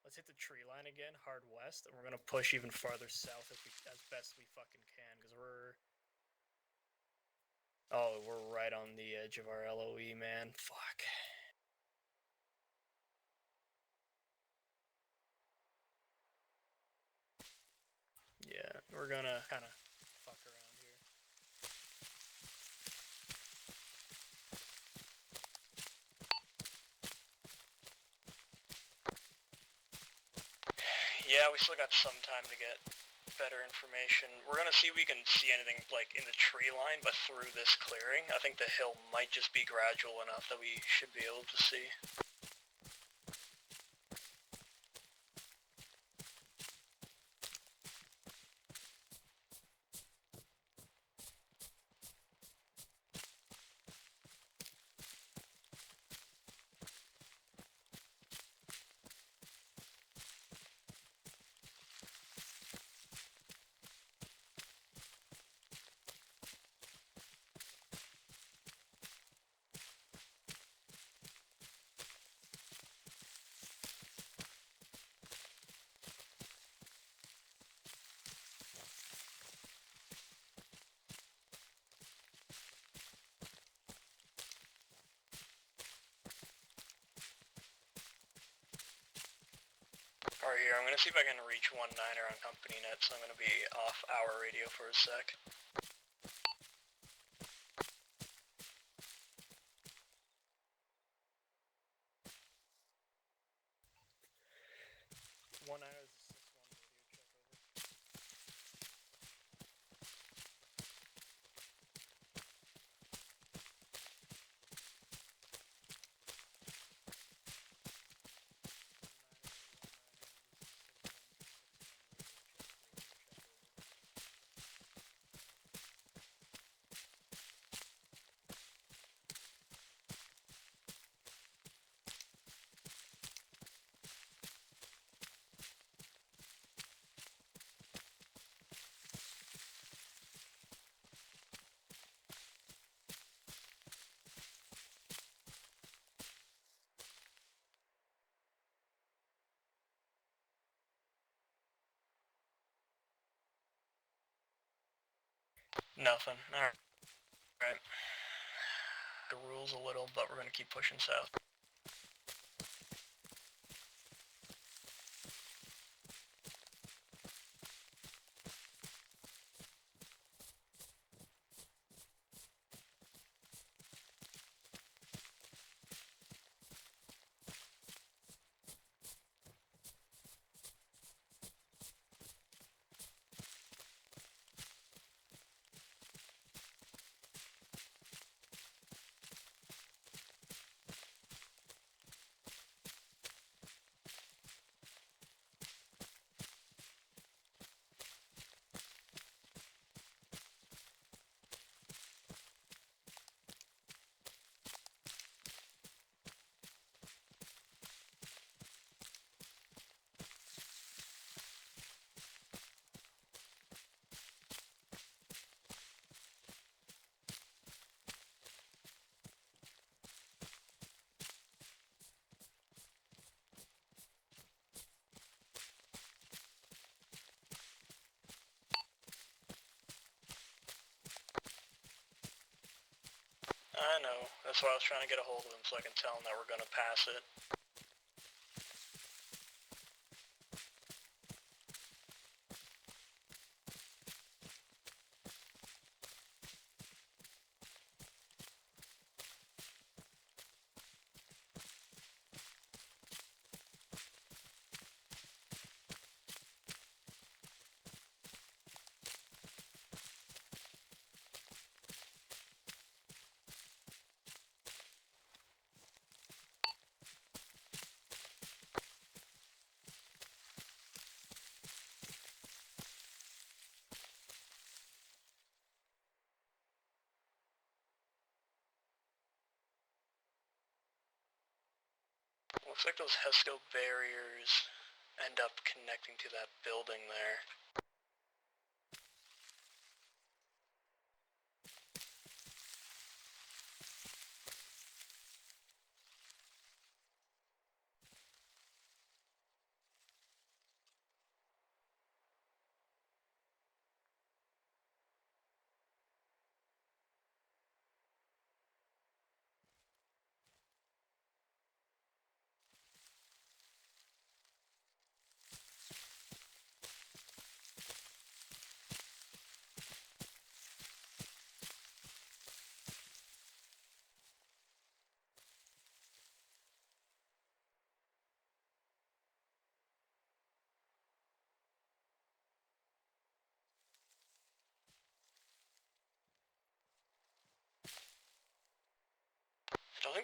S2: let's hit the tree line again, hard west, and we're gonna push even farther south as best we fucking can, because we're right on the edge of our LOE, man. Fuck. we're gonna kind of fuck around here. Yeah, we still got some time to get better information. We're gonna see if we can see anything like in the tree line, but through this clearing. I think the hill might just be gradual enough that we should be able to see. Alright, here, I'm gonna see if I can reach 1-9er on company net, so I'm gonna be off our radio for a sec. One niner is a 6-1 radio check over. Nothing. Alright. The rules a little, but we're gonna keep pushing south. I know. That's why I was trying to get a hold of him so I can tell him that we're gonna pass it. Looks like those HESCO barriers end up connecting to that building there.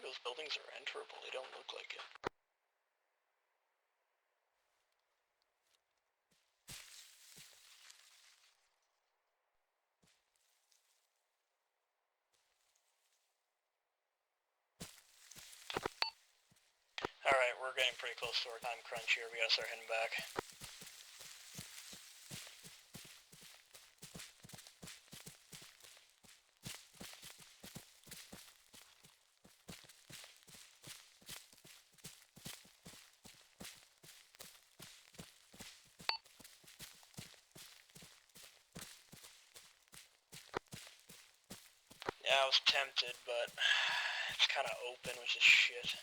S2: those buildings are enterable. They don't look like it. Alright, we're getting pretty close to our time crunch here. We gotta start heading back. Yeah, I was tempted, but it's kind of open, which is shit.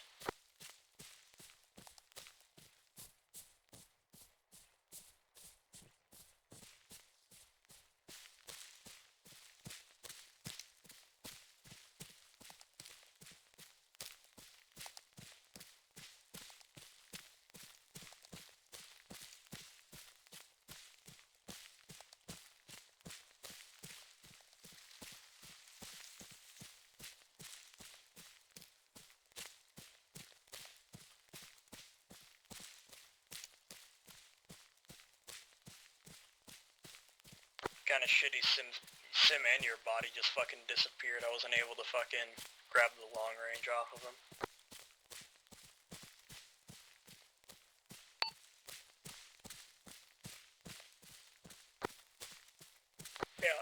S2: Kind of shitty sim and your body just fucking disappeared. I wasn't able to fucking grab the long range off of him. Yeah.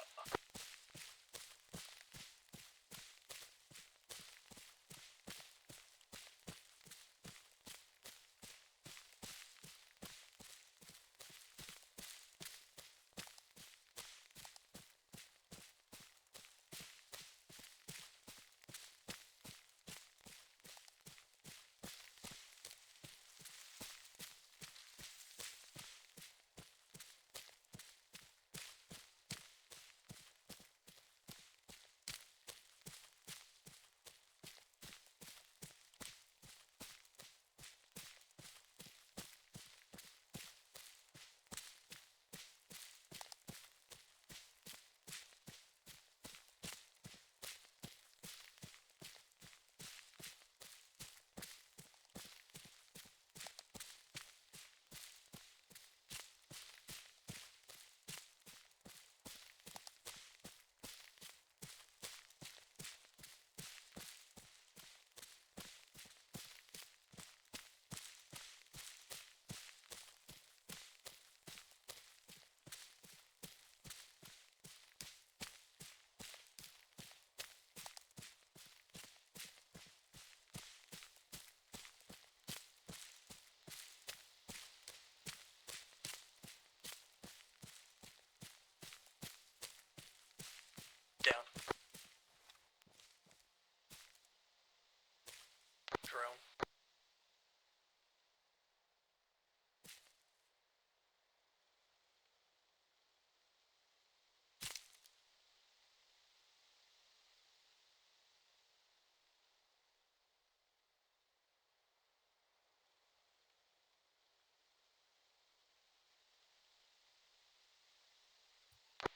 S2: Down. Drone.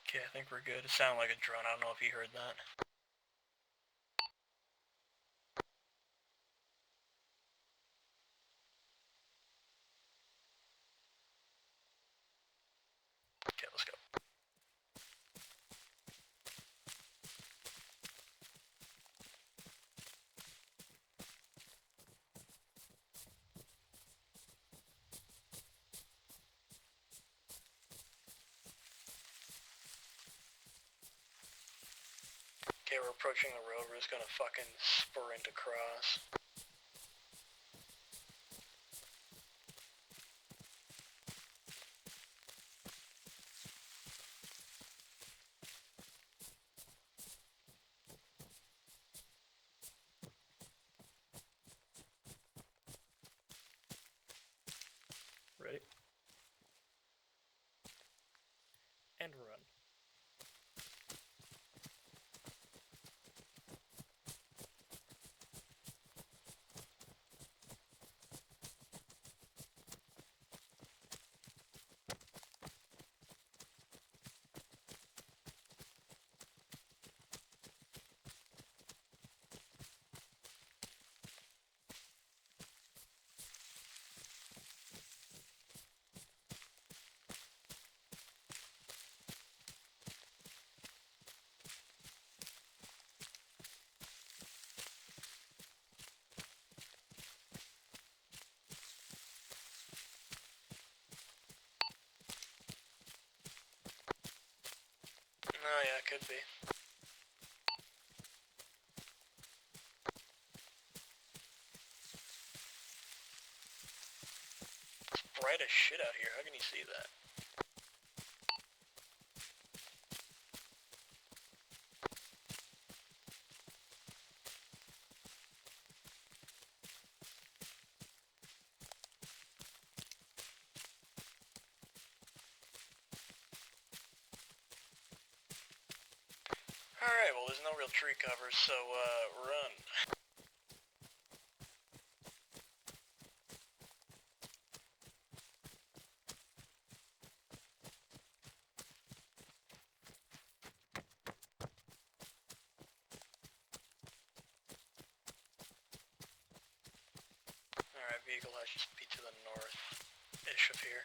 S2: Okay, I think we're good. It sounded like a drone. I don't know if you heard that. Okay, let's go. Okay, we're approaching the road. We're just gonna fucking sprint across. Ready? And run. bright as shit out here. How can you see that? Alright, well there's no real tree cover, so run. Alright, vehicle has just be to the north-ish of here.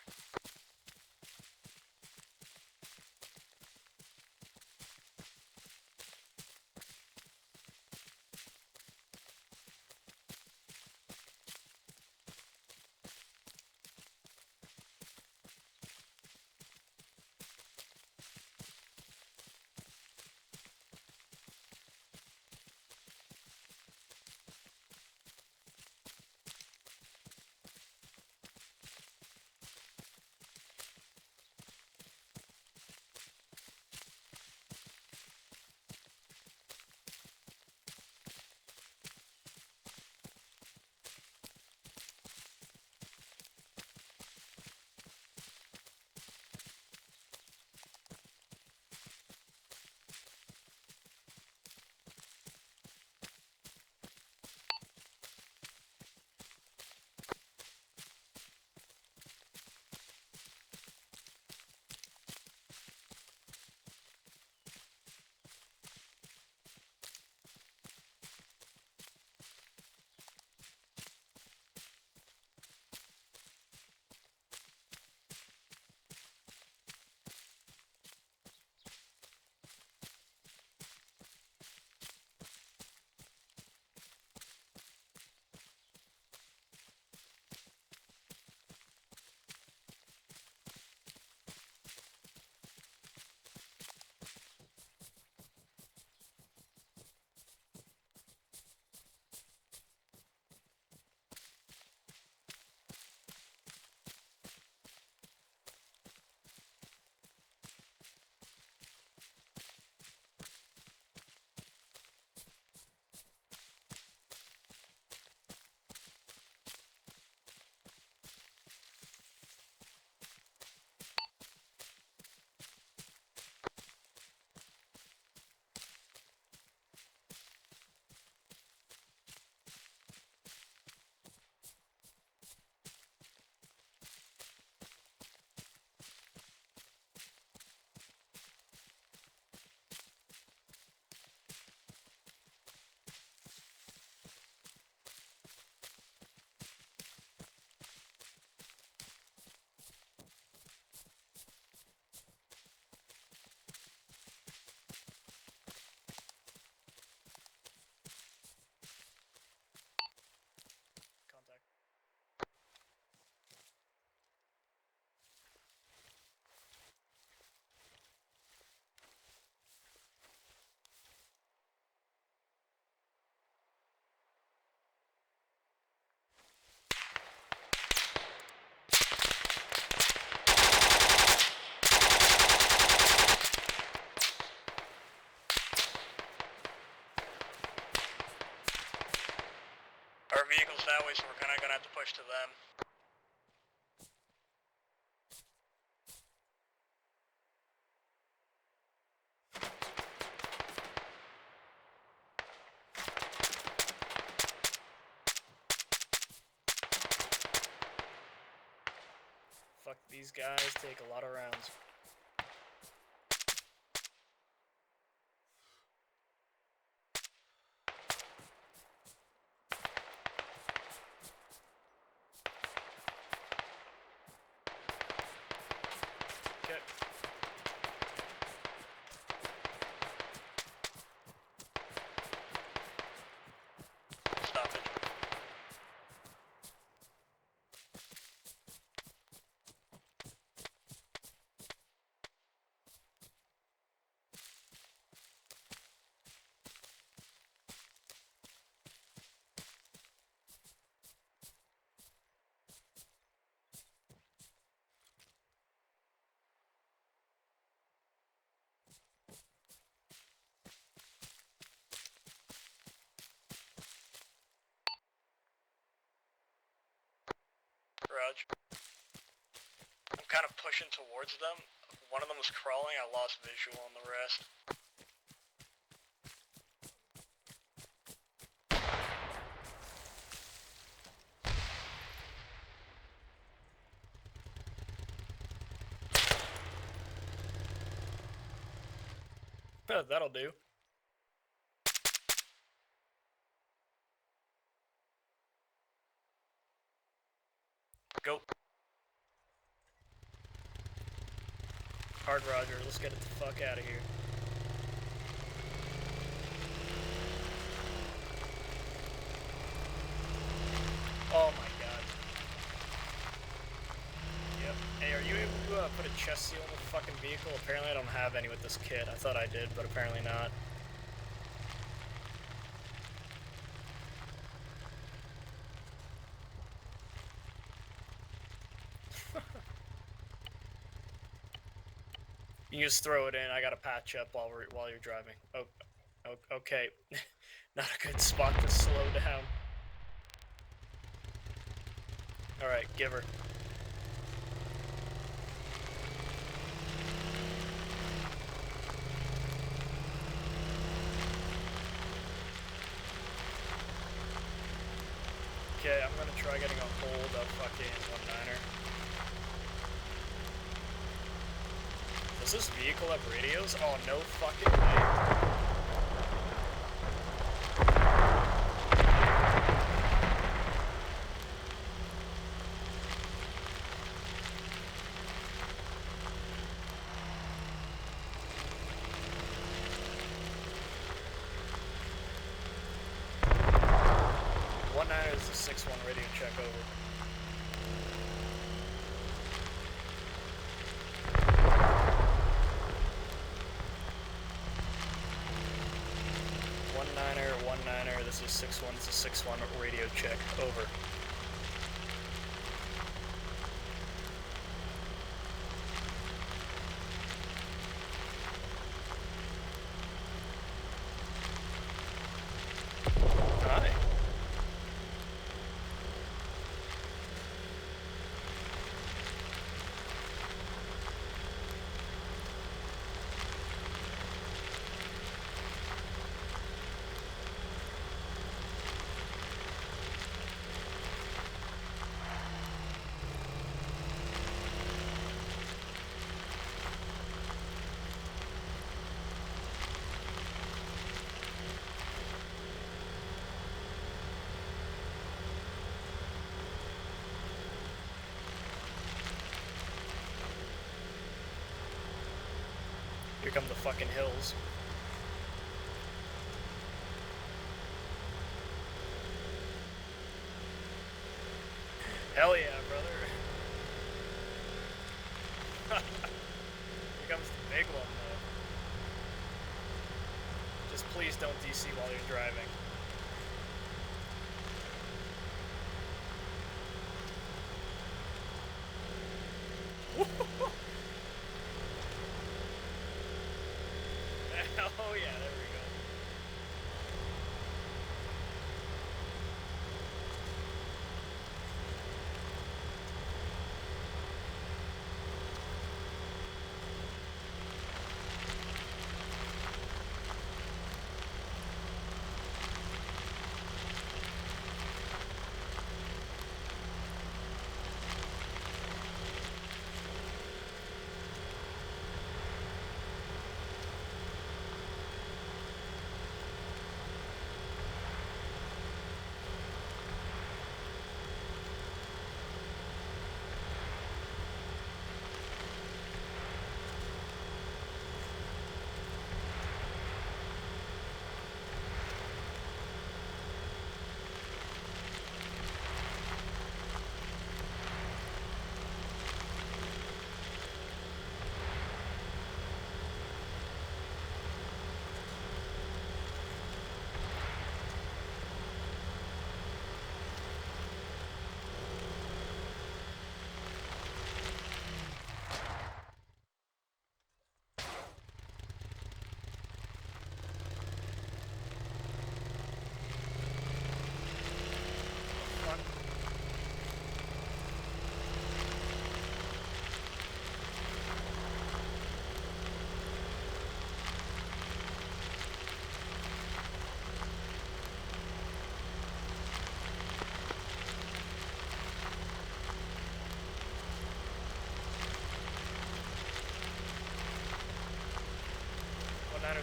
S2: Contact. Our vehicle's that way, so we're kinda gonna have to push to them. Fuck, these guys take a lot of rounds. Okay. Stop it. Raj. I'm kind of pushing towards them. One of them was crawling, I lost visual on the rest. That'll do. Go. Hard Roger, let's get it the fuck out of here. Oh my god. Yep. Hey, are you able to put a chest seal in the fucking vehicle? Apparently I don't have any with this kit. I thought I did, but apparently not. You just throw it in. I gotta patch up while you're driving. Oh, okay. Not a good spot to slow down. All right, give her. Okay, I'm gonna try getting a hold of fucking 1-9er. Does this vehicle have radios? Oh, no fucking way. Is a 6-1 radio check over. One niner, this is 6-1, it's a 6-1 radio check, over. Hi. Here come the fucking hills. Hell yeah, brother. Here comes the big one, though. Just please don't DC while you're driving. Oh yeah, there we go.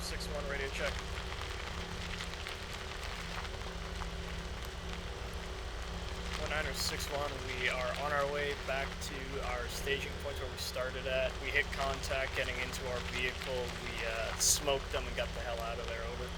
S2: 1961 radio check. 1961, we are on our way back to our staging point where we started at. We hit contact getting into our vehicle. We smoked them and got the hell out of there. Over.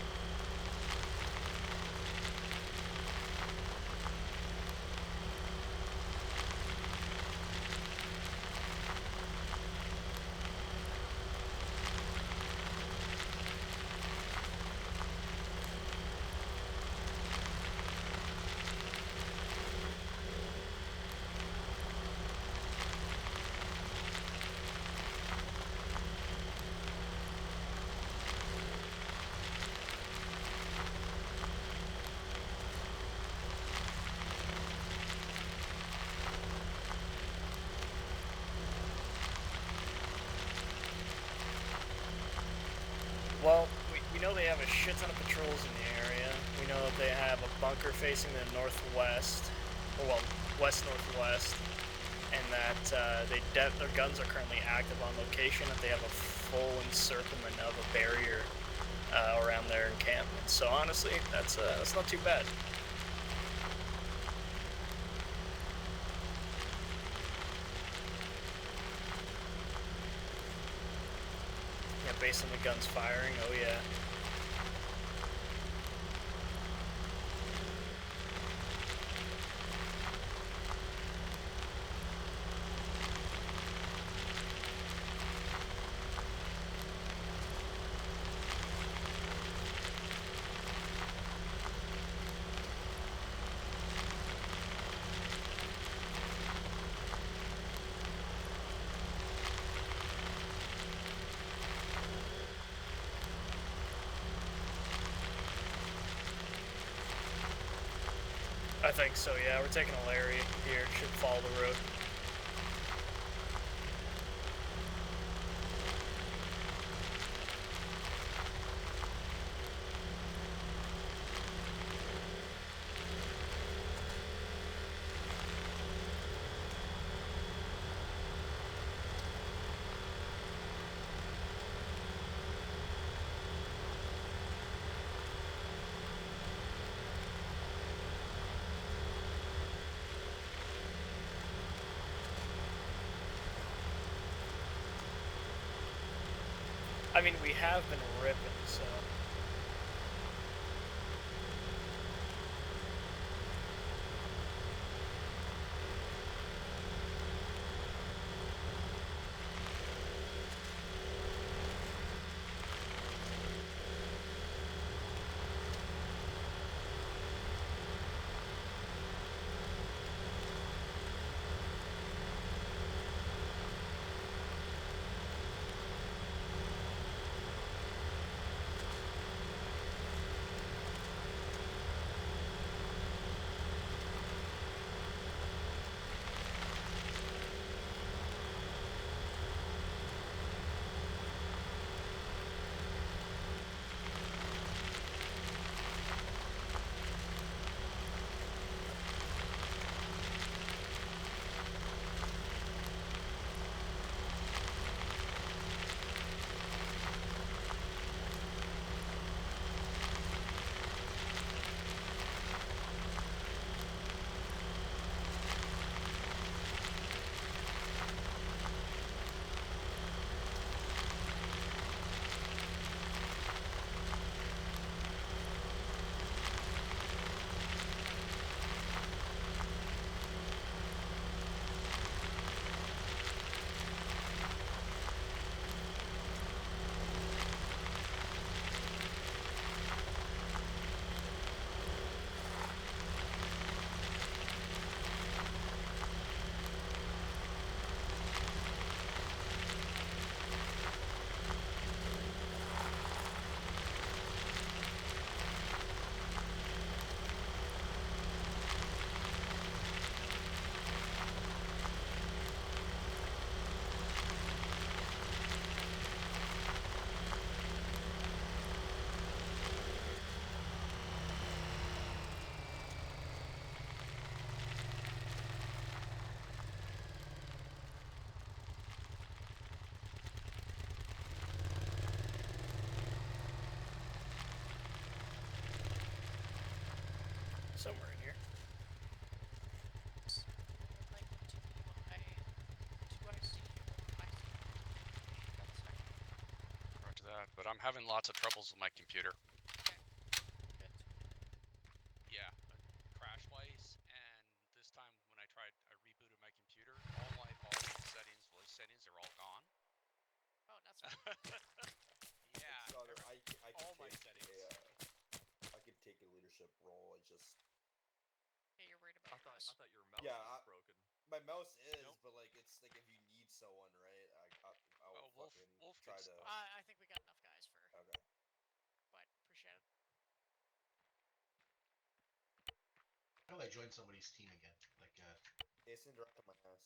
S2: Well, we know they have a shit ton of patrols in the area. We know that they have a bunker facing the northwest, or well, west-northwest, and that their guns are currently active on location, that they have a full encirclement of a barrier around their encampment. So honestly, that's not too bad. Yeah, based on the guns firing, oh yeah. I think so, yeah. We're taking a Larry here. Should follow the road. I mean, we have been ripping, so... somewhere in here.
S4: Roger that, but I'm having lots of troubles with my computer. Yeah, crash-wise, and this time when I rebooted my computer, all my volume settings, voice settings are all gone.
S8: Oh, that's
S4: Yeah,
S6: Daughter, I could
S4: all my
S6: take
S4: settings.
S6: I could take a leadership role. I just
S8: yeah, you're worried
S1: I
S8: about
S1: thought,
S8: your mouse.
S1: I thought your mouse
S6: Yeah,
S1: was broken.
S6: my mouse is,
S4: Nope.
S6: but like it's like if you need someone, right? I will
S4: Wolf
S6: try
S4: can
S6: to.
S8: I think we got enough guys for.
S6: Okay.
S8: But appreciate it.
S7: How do I join somebody's team again? Like,
S6: Jason, direct on my ass.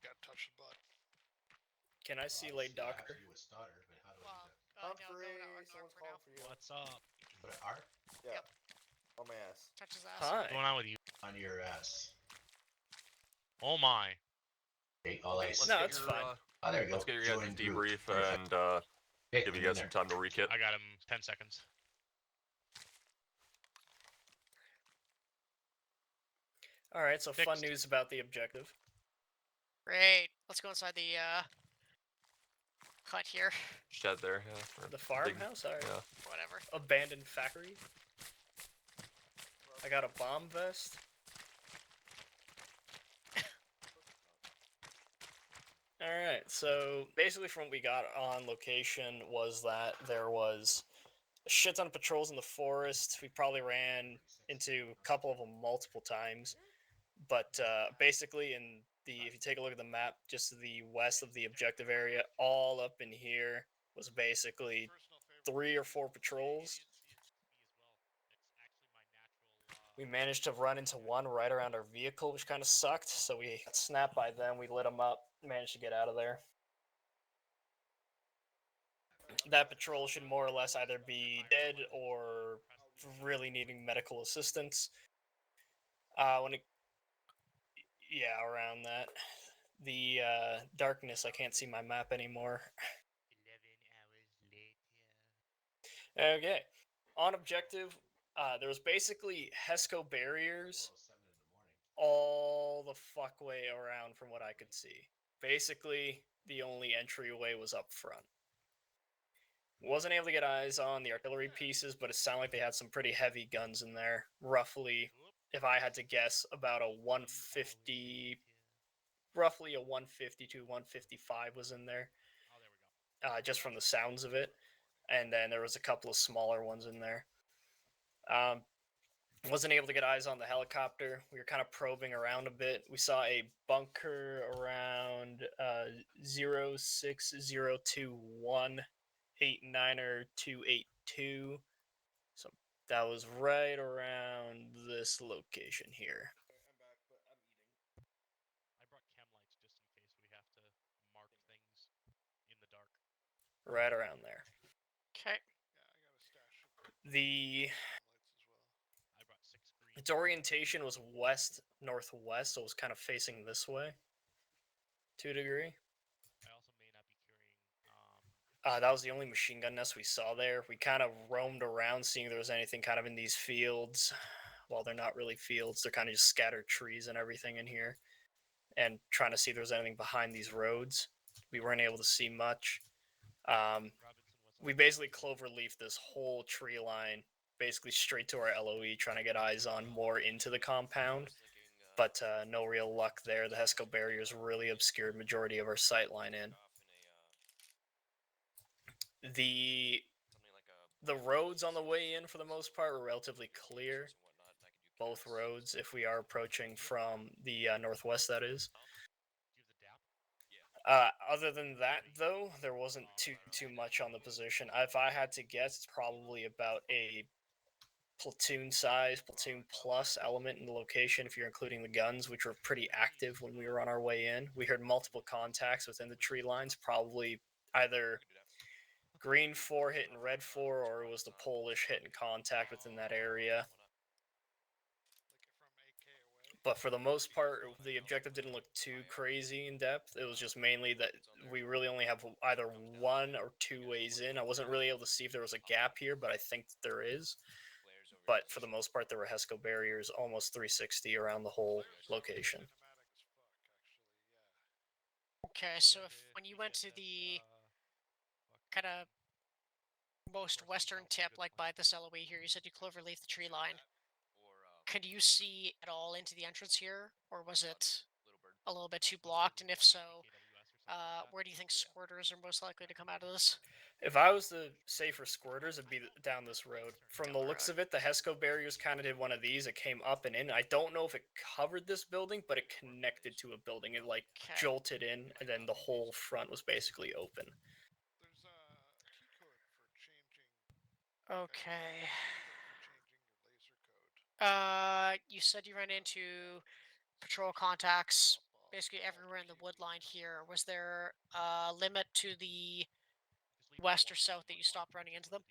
S10: Got to touch the butt.
S2: Can I see
S7: obviously
S2: late
S7: I have
S2: Docker?
S7: to do a starter, but how do I
S8: Well,
S7: do that?
S8: no,
S6: Humphrey,
S8: go to
S6: someone's
S8: for now.
S6: calling for you.
S5: What's up?
S7: Put an R
S6: Yeah.
S8: Yep.
S6: On my ass.
S8: Touch his ass.
S2: Hi.
S5: What's going on with you?
S7: on your ass.
S5: Oh my.
S7: Okay, all I
S1: Let's
S7: see.
S2: No,
S1: get
S2: it's
S1: your,
S2: fine.
S7: Oh, there you go.
S1: let's get your guys'
S7: Join group.
S1: debrief
S7: Perfect.
S1: and
S7: Okay,
S1: give you
S7: I'm in
S1: guys some
S7: there.
S1: time to rekit.
S5: I got him 10 seconds.
S2: All right, so fun
S5: Fixed.
S2: news about the objective.
S8: Great. Let's go inside the hut here.
S1: Shed there, yeah. or
S2: The
S1: big-
S2: farmhouse? All right.
S1: Yeah.
S8: Whatever.
S2: Abandoned factory. I got a bomb vest. Alright, so basically from what we got on location was that there was a shit ton of patrols in the forest. We probably ran into a couple of them multiple times. But basically if you take a look at the map, just to the west of the objective area, all up in here was basically 3 or 4 patrols. We managed to run into one right around our vehicle, which kind of sucked. So we got snapped by them. We lit them up, managed to get out of there. That patrol should more or less either be dead or really needing medical assistance. Yeah, around that. The darkness, I can't see my map anymore.
S5: 11 hours later.
S2: Okay. On objective, there was basically HESCO barriers all the fuck way around from what I could see. Basically, the only entryway was up front. Wasn't able to get eyes on the artillery pieces, but it sounded like they had some pretty heavy guns in there. Roughly, if I had to guess, about a 150, roughly a 150 to 155 was in there.
S5: Oh, there we go.
S2: Just from the sounds of it. And then there was a couple of smaller ones in there. Wasn't able to get eyes on the helicopter. We were kind of probing around a bit. We saw a bunker around 06021 89er 282. So that was right around this location here.
S6: I'm back, but I'm eating.
S5: I brought chem lights just in case we have to mark things in the dark.
S2: Right around there.
S8: Okay.
S10: Yeah, I got a stash of
S2: The
S10: lights as well.
S5: I brought 6 green.
S2: its orientation was west-northwest, so it was kind of facing this way to a degree.
S5: I also may not be carrying.
S2: That was the only machine gun nest we saw there. We kind of roamed around, seeing if there was anything kind of in these fields. Well, they're not really fields. They're kind of just scattered trees and everything in here. And trying to see if there was anything behind these roads. We weren't able to see much.
S5: Robinson was
S2: We basically cloverleafed this whole tree line, basically straight to our LOE, trying to get eyes on more into the compound. But no real luck there. The HESCO barriers really obscured majority of our sight line in. The roads on the way in, for the most part, were relatively clear. Both roads, if we are approaching from the northwest, that is.
S5: Do you have the DAP?
S2: Other than that, though, there wasn't too much on the position. If I had to guess, it's probably about a platoon size, platoon plus element in the location, if you're including the guns, which were pretty active when we were on our way in. We heard multiple contacts within the tree lines, probably either Green 4 hitting Red 4, or it was the Polish hitting contact within that area.
S10: Like from AK away.
S2: But for the most part, the objective didn't look too crazy in depth. It was just mainly that we really only have either 1 or 2 ways in. I wasn't really able to see if there was a gap here, but I think there is. but for the most part, there were HESCO barriers almost 360 around the whole location.
S10: Cinematic as fuck, actually. Yeah.
S8: Okay, so when you went to the kind of most western tip, like by this LOE here, you said you cloverleaf the tree line. Could you see at all into the entrance here, or was it a little bit too blocked? And if so, where do you think squirters are most likely to come out of this?
S2: If I was to say for squirters, it'd be down this road. From the
S8: Down the
S2: looks
S8: road.
S2: of it, the HESCO barriers kind of did one of these. It came up and in. I don't know if it covered this building, but it connected to a building. It like
S8: Okay.
S2: jolted in, and then the whole front was basically open.
S10: There's a key code for changing.
S8: Okay.
S10: For changing your laser code.
S8: You said you ran into patrol contacts basically everywhere in the wood line here. Was there a limit to the west or south that you stopped running into them?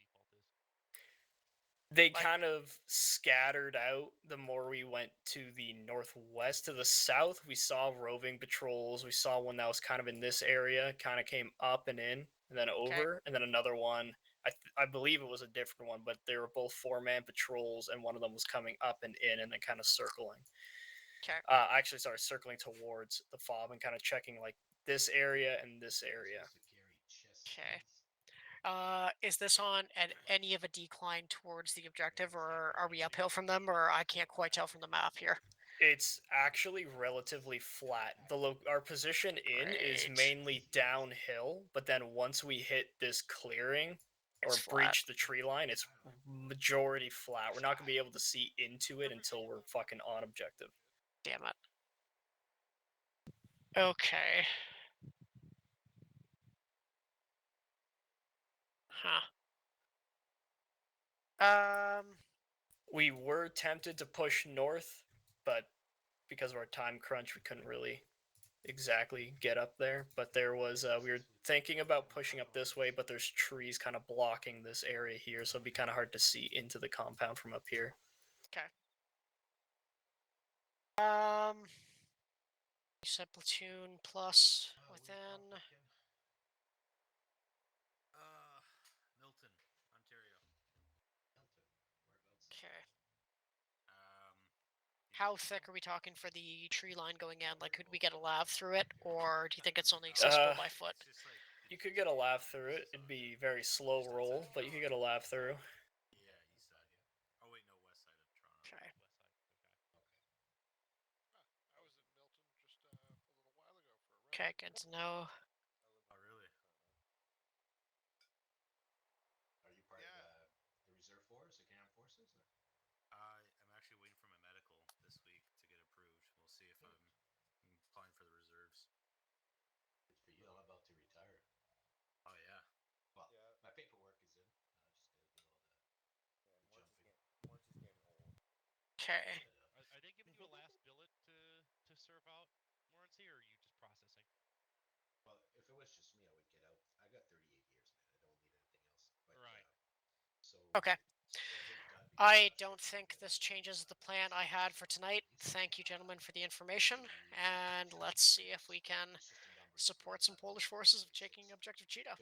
S2: They kind of scattered out the more we went to the northwest. To the south, we saw roving patrols. We saw one that was kind of in this area, kind of came up and in, and then over, and then another one. I believe it was a different one, but they were both 4-man patrols, and one of them was coming up and in, and then kind of circling.
S8: Okay.
S2: Actually, sorry, circling towards the fob and kind of checking like this area and this area.
S8: Okay. Is this on any of a decline towards the objective, or are we uphill from them, or I can't quite tell from the map here?
S2: It's actually relatively flat. Our position in is mainly downhill, but then once we hit this clearing or breach the tree line, it's majority flat. We're not gonna be able to see into it until we're fucking on objective.
S8: Damn it. Okay. Huh.
S2: We were tempted to push north, but because of our time crunch, we couldn't really exactly get up there. But there was we were thinking about pushing up this way, but there's trees kind of blocking this area here, so it'd be kind of hard to see into the compound from up here.
S8: Okay. You said platoon plus within.
S11: Milton, Ontario.
S8: Okay. How thick are we talking for the tree line going in? Like, could we get a lav through it, or do you think it's only accessible by foot?
S2: You could get a lav through it. It'd be very slow roll, but you could get a lav through.
S11: Yeah, east side, yeah. Oh wait, no, west side of Toronto.
S8: Okay.
S10: I was in Milton just a little while ago for a run.
S8: Okay, good to know.
S11: Oh really?
S7: Are you part of the reserve force, the Canadian forces? Or?
S11: I'm actually waiting for my medical this week to get approved. We'll see if I'm applying for the reserves.
S7: Good for you. I'm about to retire.
S11: Oh yeah.
S7: Well, my paperwork is in. Just gotta do all the jumping.
S6: Mort's just getting old.
S8: Okay.
S5: Are they giving you a last billet to serve out, Morency, or are you just processing?
S7: Well, if it was just me, I would get out. I got 38 years, man. I don't need anything else. But,
S5: right.
S8: Okay. I don't think this changes the plan I had for tonight. Thank you, gentlemen, for the information, and let's see if we can support some Polish forces of taking objective Cheeto.